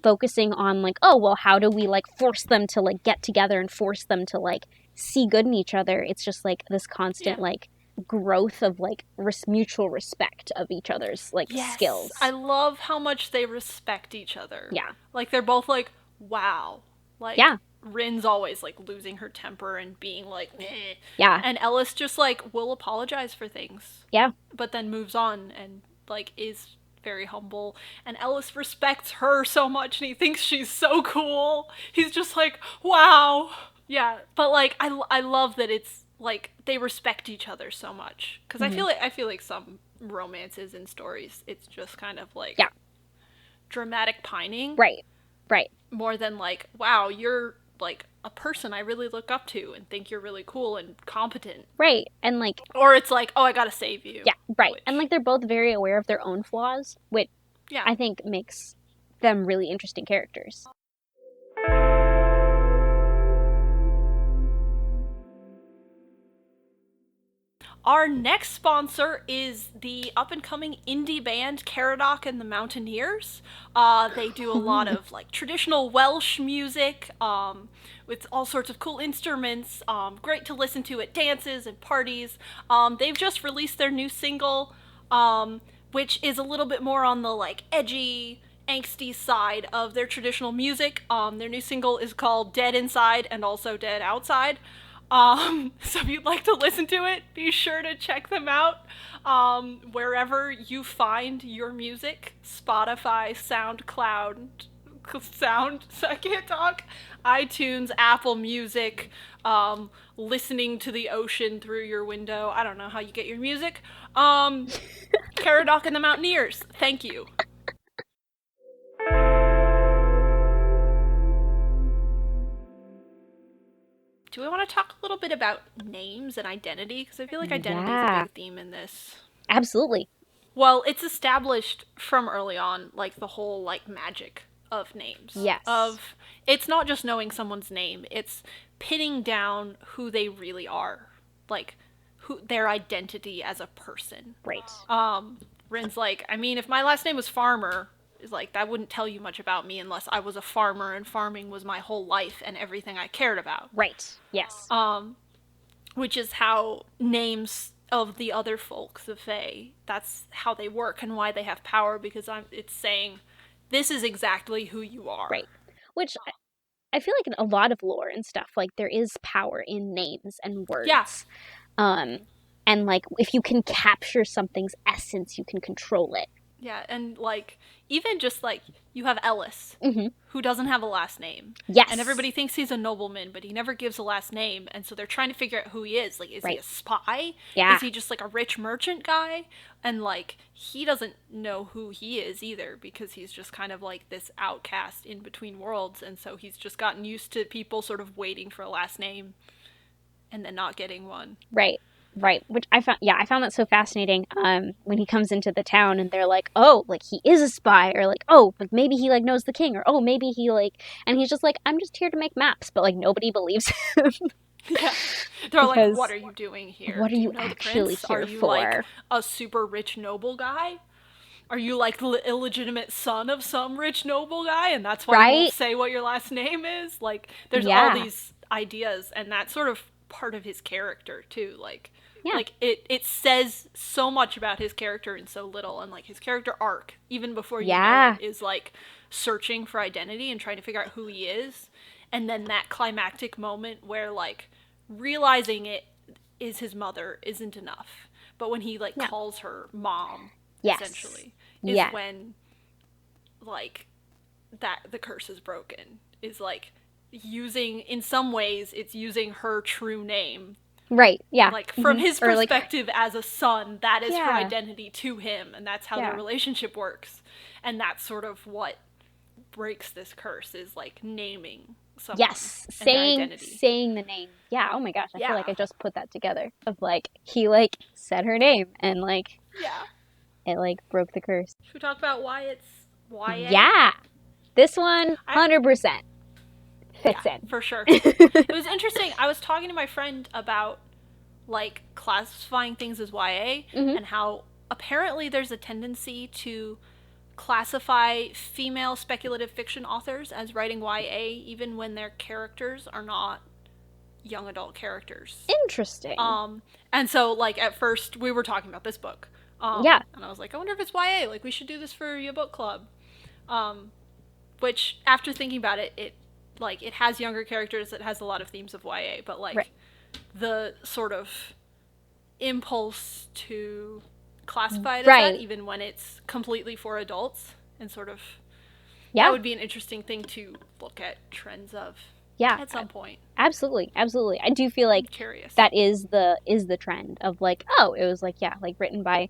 focusing on like, oh, well, how do we like force them to like get together and force them to like see good in each other, it's just like this yeah. constant like growth of like mutual respect of each other's like Yes, I skills. love how much they respect each other. Yeah, Like they're both like, wow, like yeah, Rin's always like losing her temper and being like, eh. Yeah. And Ellis just like will apologize for things. Yeah. But then moves on and like is very humble. And Ellis respects her so much and he thinks she's so cool. He's just like, wow. Yeah. But like I love that it's like they respect each other so much. Because I feel like some romances and stories, it's just kind of like dramatic pining. Right. Right. More than like, wow, you're like a person I really look up to and think you're really cool and competent. Right. And like, or it's like, oh, I gotta save you. Yeah, right. Which, and like they're both very aware of their own flaws, which I think makes them really interesting characters. Our next sponsor is the up-and-coming indie band Keradoc and the Mountaineers. They do a lot of like traditional Welsh music with all sorts of cool instruments. Great to listen to at dances and parties. They've just released their new single, which is a little bit more on the like edgy, angsty side of their traditional music. Their new single is called Dead Inside and also Dead Outside. So if you'd like to listen to it, be sure to check them out wherever you find your music. Spotify, SoundCloud, I can't talk, iTunes, Apple Music, listening to the ocean through your window. I don't know how you get your music. Keradoc and the Mountaineers, thank you. Do we want to talk a little bit about names and identity? Because I feel like identity is a big theme in this. Absolutely. Well, it's established from early on, like, the whole, like, magic of names. Yes. It's not just knowing someone's name, it's pinning down who they really are. Like, their identity as a person. Right. Rin's like, I mean, if my last name was Farmer, is like, that wouldn't tell you much about me unless I was a farmer and farming was my whole life and everything I cared about. Right. Yes. Which is how names of the other folks, the Fae, that's how they work and why they have power, because it's saying, this is exactly who you are. Right. Which I feel like in a lot of lore and stuff, like, there is power in names and words. Yes. And, like, if you can capture something's essence, you can control it. Yeah, and, like, even just, like, you have Ellis, who doesn't have a last name. Yes. And everybody thinks he's a nobleman, but he never gives a last name, and so they're trying to figure out who he is. Like, is he a spy? Yeah. Is he just, like, a rich merchant guy? And, like, he doesn't know who he is either, because he's just kind of, like, this outcast in between worlds, and so he's just gotten used to people sort of waiting for a last name and then not getting one. Right. Right, which I found that so fascinating when he comes into the town and they're like, oh, like, he is a spy, or like, oh, like, maybe he, like, knows the king, or oh, maybe he, like, and he's just like, I'm just here to make maps, but, like, nobody believes him. Yeah. They're like, what are you doing here? What are you know actually here Are you, for? like, a super rich noble guy? Are you, like, the illegitimate son of some rich noble guy, and that's why you won't say what your last name is? Like, there's all these ideas, and that's sort of part of his character, too, like... Yeah. Like, it says so much about his character in so little, and, like, his character arc, even before you know it, is, like, searching for identity and trying to figure out who he is, and then that climactic moment where, like, realizing it is his mother isn't enough, but when he, like, calls her mom, essentially, is when, like, that the curse is broken, is, like, using, in some ways, it's using her true name. Right, yeah. Like, from his perspective as a son, that is her identity to him, and that's how their relationship works. And that's sort of what breaks this curse, is, like, naming someone. Yes, saying the name. Yeah, oh my gosh, I feel like I just put that together. Of, like, he, like, said her name, and, like, it, like, broke the curse. Should we talk about why it's YA? Yeah! This one, 100%. Fits in. For sure. It was interesting. I was talking to my friend about, like, classifying things as YA, and how apparently there's a tendency to classify female speculative fiction authors as writing YA even when their characters are not young adult characters. Interesting. And so, like, at first we were talking about this book. And I was like, I wonder if it's YA. Like, we should do this for your book club. Which, after thinking about it, like it has younger characters, it has a lot of themes of YA, but Right. like the sort of impulse to classify it as that, Right. even when it's completely for adults, and sort of that Yeah. would be an interesting thing to look at trends of Yeah. at some point. Absolutely. Absolutely. I do feel I'm like curious. that is the trend of like, oh, it was like, yeah, like written by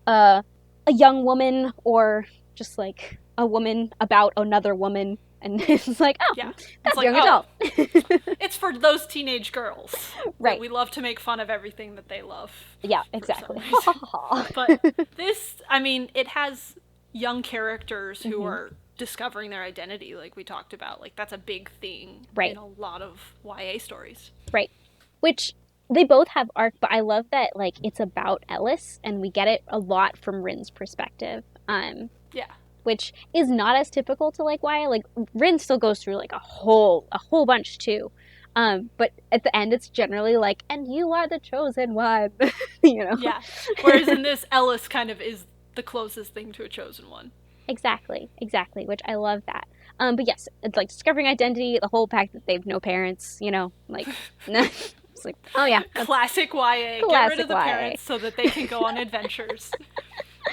uh, a young woman or just like a woman about another woman. And it's like, Yeah. oh, It's that's like, young oh, adult. it's for those teenage girls that Right. we love to make fun of everything that they love Yeah, for some exactly. Ha reason. ha ha. But this, I mean, it has young characters who Hmm. are discovering their identity, like we talked about. Like, that's a big thing Right. in a lot of YA stories. Right. Which they both have arc, but I love that like it's about Ellis and we get it a lot from Rin's perspective. Yeah. Which is not as typical to like YA. Like Rin still goes through like a whole bunch too. But at the end it's generally like, and you are the chosen one. you know? Yeah. Whereas in this, Ellis kind of is the closest thing to a chosen one. Exactly, exactly, which I love that. But yes, it's like discovering identity, the whole fact that they've no parents, like it's like, oh yeah, that's Classic YA. Get rid classic of the YA. parents so that they can go on adventures.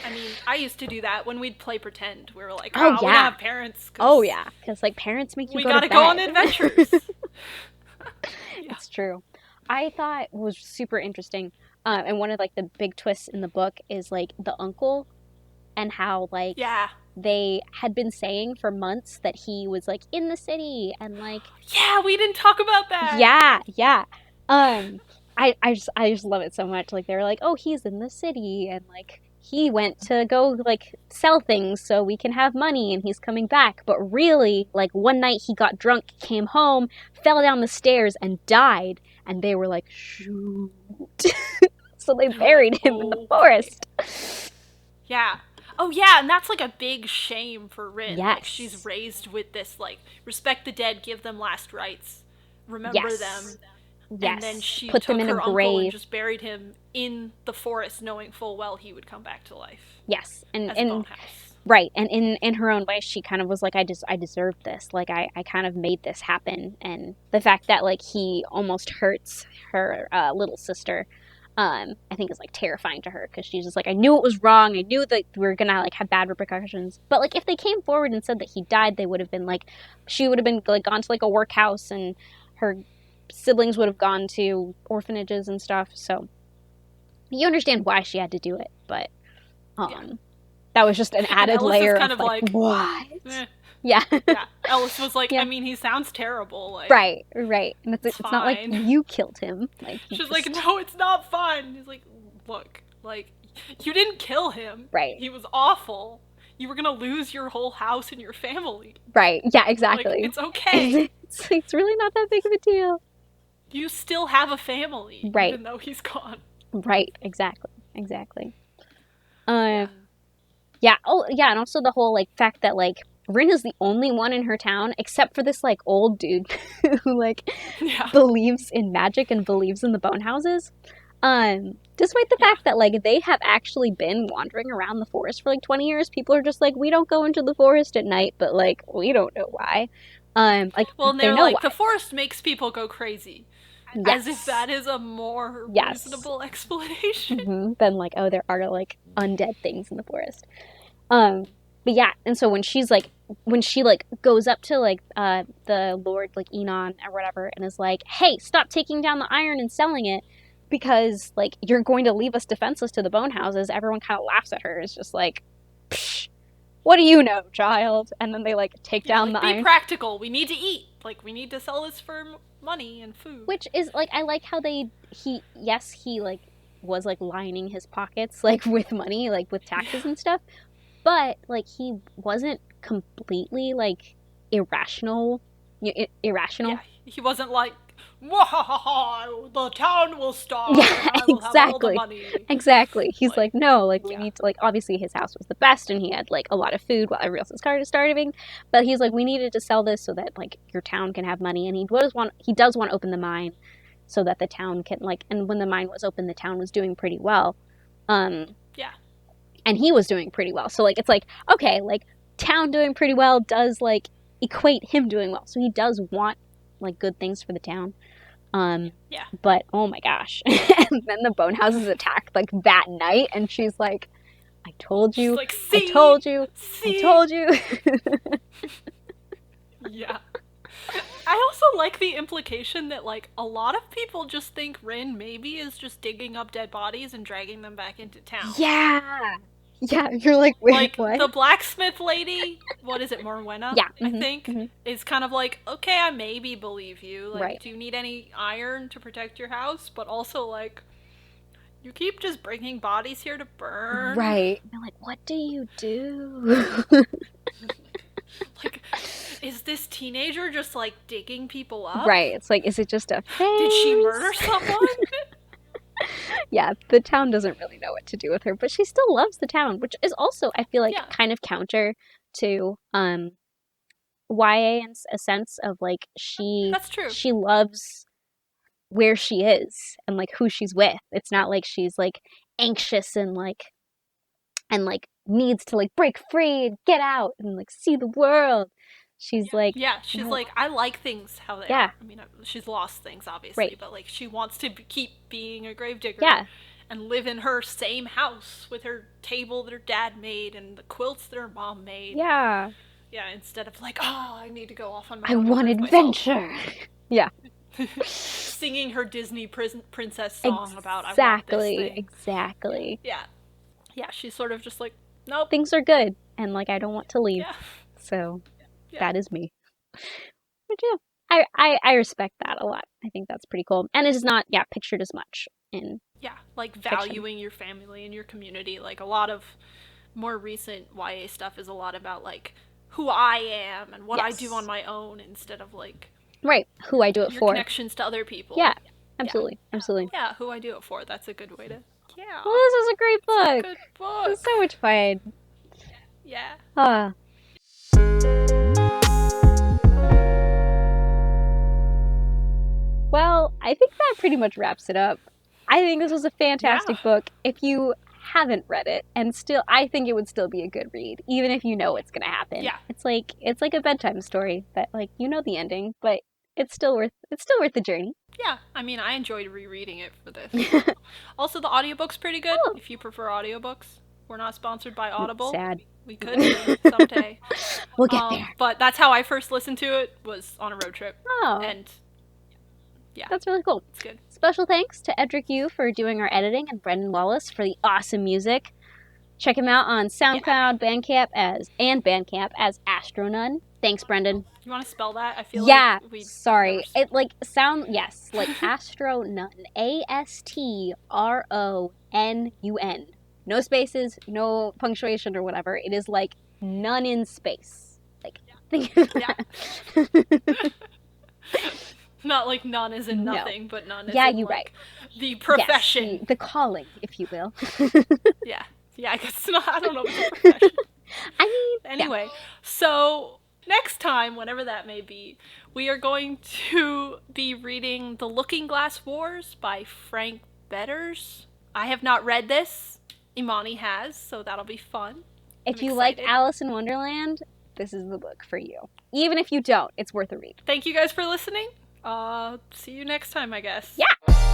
I mean, I used to do that when we'd play pretend. We were like, Oh we don't yeah. have parents Oh because yeah, because like parents make you we go to gotta go on bed. adventures. Yeah. It's true. I thought was super interesting, and one of like the big twists in the book is like the uncle and how like Yeah. they had been saying for months that he was like in the city and like Yeah, we didn't talk about that. yeah, yeah. Um, I just love it so much. Like they were like, oh, he's in the city, and like he went to go like sell things so we can have money, and he's coming back. But really, like one night he got drunk, came home, fell down the stairs, and died. And they were like, shoot. So they And we're like, buried him in the okay. forest. Yeah. Oh yeah, and that's like a big shame for Rin. Like she's Yes, raised with this like respect the dead, give them last rites, remember yes, them, and then yes. she Put them took in a her uncle and grave. just buried him in the forest, knowing full well he would come back to life Yes, as a bone house. right, and in her own way, she kind of was like, I deserved this. Like I kind of made this happen, and the fact that like he almost hurts her little sister, I think is like terrifying to her because she's just like, I knew it was wrong. I knew that we were gonna like have bad repercussions. But like if they came forward and said that he died, they would have been like, she would have been like gone to like a workhouse, and her siblings would have gone to orphanages and stuff. So you understand why she had to do it, but Yeah. um that was just an And added Ellis is layer kind of of like, like, what? eh. Yeah. Yeah. Ellis was like, I Yeah. mean, he sounds terrible. Like, Right, right. And it's it's not like fine. you killed him. Like you She's like, just no, it's not fun. He's like, look, like, you didn't kill him. right. He was awful. You were gonna lose your whole house and your family. Right. Yeah, Like, exactly. it's okay. It's really not that big of a deal. You still have a family, Right. even though he's gone. Right. Exactly. Exactly. Yeah. Um yeah, oh yeah, and also the whole like fact that like Rin is the only one in her town except for this like old dude who like Yeah. believes in magic and believes in the bone houses. Despite the Yeah. fact that like they have actually been wandering around the forest for like 20 years, people are just like, we don't go into the forest at night, but like we don't know why. Like Well, and they they're know like, why. the forest makes people go crazy. As if Yes. that is a more Yes. reasonable explanation. Then like, oh, there are like undead things in the forest. Um, but yeah, and so when she like goes up to like the Lord like Enon or whatever and is like, hey, stop taking down the iron and selling it because like you're going to leave us defenseless to the bone houses, everyone kind of laughs at her. It's just like, psh, what do you know, child? And then they like take Yeah, down like, the be iron, practical. We need to eat. Like, we need to sell this for money and food. which is like I like how he like was like lining his pockets like with money, like with taxes and stuff, but like he wasn't completely like irrational irrational. Yeah, he wasn't like, "Mwahaha, the town will starve Yeah, and I will have all the exactly. money." Exactly. He's Like, like, no, like we yeah. need to like obviously his house was the best and he had like a lot of food while everyone else was starving. But he's like, we needed to sell this so that like your town can have money, and he does want to open the mine so that the town can like, and when the mine was open the town was doing pretty well. Um Yeah. and he was doing pretty well. So like it's like, okay, like town doing pretty well does like equate him doing well. So he does want like good things for the town. Yeah. But oh my gosh. And then the bone houses attack like that night, and she's like, I told She's you, like, I see? told you, I See? told you. Yeah. I also like the implication that, like, a lot of people just think Rin maybe is just digging up dead bodies and dragging them back into town. Yeah. Yeah, you're like, wait, Like, what? the blacksmith lady, what is it, Morwenna? Yeah. I think, is kind of like, okay, I maybe believe you. Like, Right. do you need any iron to protect your house? But also, like, you keep just bringing bodies here to burn. Right. You're like, what do you do? Like, is this teenager just, like, digging people up? Right. It's like, is it just a phase? Did she murder someone? Yeah, the town doesn't really know what to do with her, but she still loves the town, which is also, I feel like, Yeah. kind of counter to YA in a sense of like That's true. she loves where she is and like who she's with. It's not like she's like anxious and like needs to like break free and get out and like see the world. She's like, Yeah, she's no. like, I like things how they Yeah. are. I mean, she's lost things, obviously, Right. but, like, she wants to keep being a gravedigger. Yeah. And live in her same house with her table that her dad made and the quilts that her mom made. Yeah. Yeah, instead of, like, oh, I need to go off on my I own. want adventure. Yeah. Singing her Disney princess song about, I want Exactly. this thing. Exactly. Yeah. Yeah, she's sort of just like, nope. Things are good and like I don't want to leave. Yeah. So Yeah. that is me. But yeah, I respect that a lot. I think that's pretty cool. And it is not, pictured as much in Yeah, like valuing your family and your community. Like, a lot of more recent YA stuff is a lot about, like, who I am and what I do on my own instead of, like, right, who I do it your for. connections to other people. Yeah, absolutely. Absolutely. Yeah, who I do it for. That's a good way to. Yeah. Well, this is a great book. Good book. It's so much fun. Yeah. Well, I think that pretty much wraps it up. I think this was a fantastic book. If you haven't read it, and still, I think it would still be a good read, even if you know what's gonna happen. Yeah. It's like a bedtime story that, like, you know the ending, but it's still worth the journey. Yeah, I mean, I enjoyed rereading it for this. Also, the audiobook's pretty good, if you prefer audiobooks. We're not sponsored by Audible. Sad. We could be someday. We'll get there. But that's how I first listened to it, was on a road trip. Oh. And yeah. That's really cool. It's good. Special thanks to Edric Yu for doing our editing and Brendan Wallace for the awesome music. Check him out on SoundCloud, Bandcamp as Astronun. Thanks, Brendan. You want to spell that? I feel like we sorry. It like yes, like Astronun. ASTRONUN. No spaces, no punctuation or whatever. It is like none in space. Like think of that. Not like none is in nothing, but none is in you're like, right. The profession. Yes, the calling, if you will. Yeah, I guess not. I don't know if it's a profession. I mean, anyway, so next time, whenever that may be, we are going to be reading The Looking Glass Wars by Frank Betters. I have not read this. Imani has, so that'll be fun. If you like Alice in Wonderland, this is the book for you. Even if you don't, it's worth a read. Thank you guys for listening. See you next time, I guess. Yeah!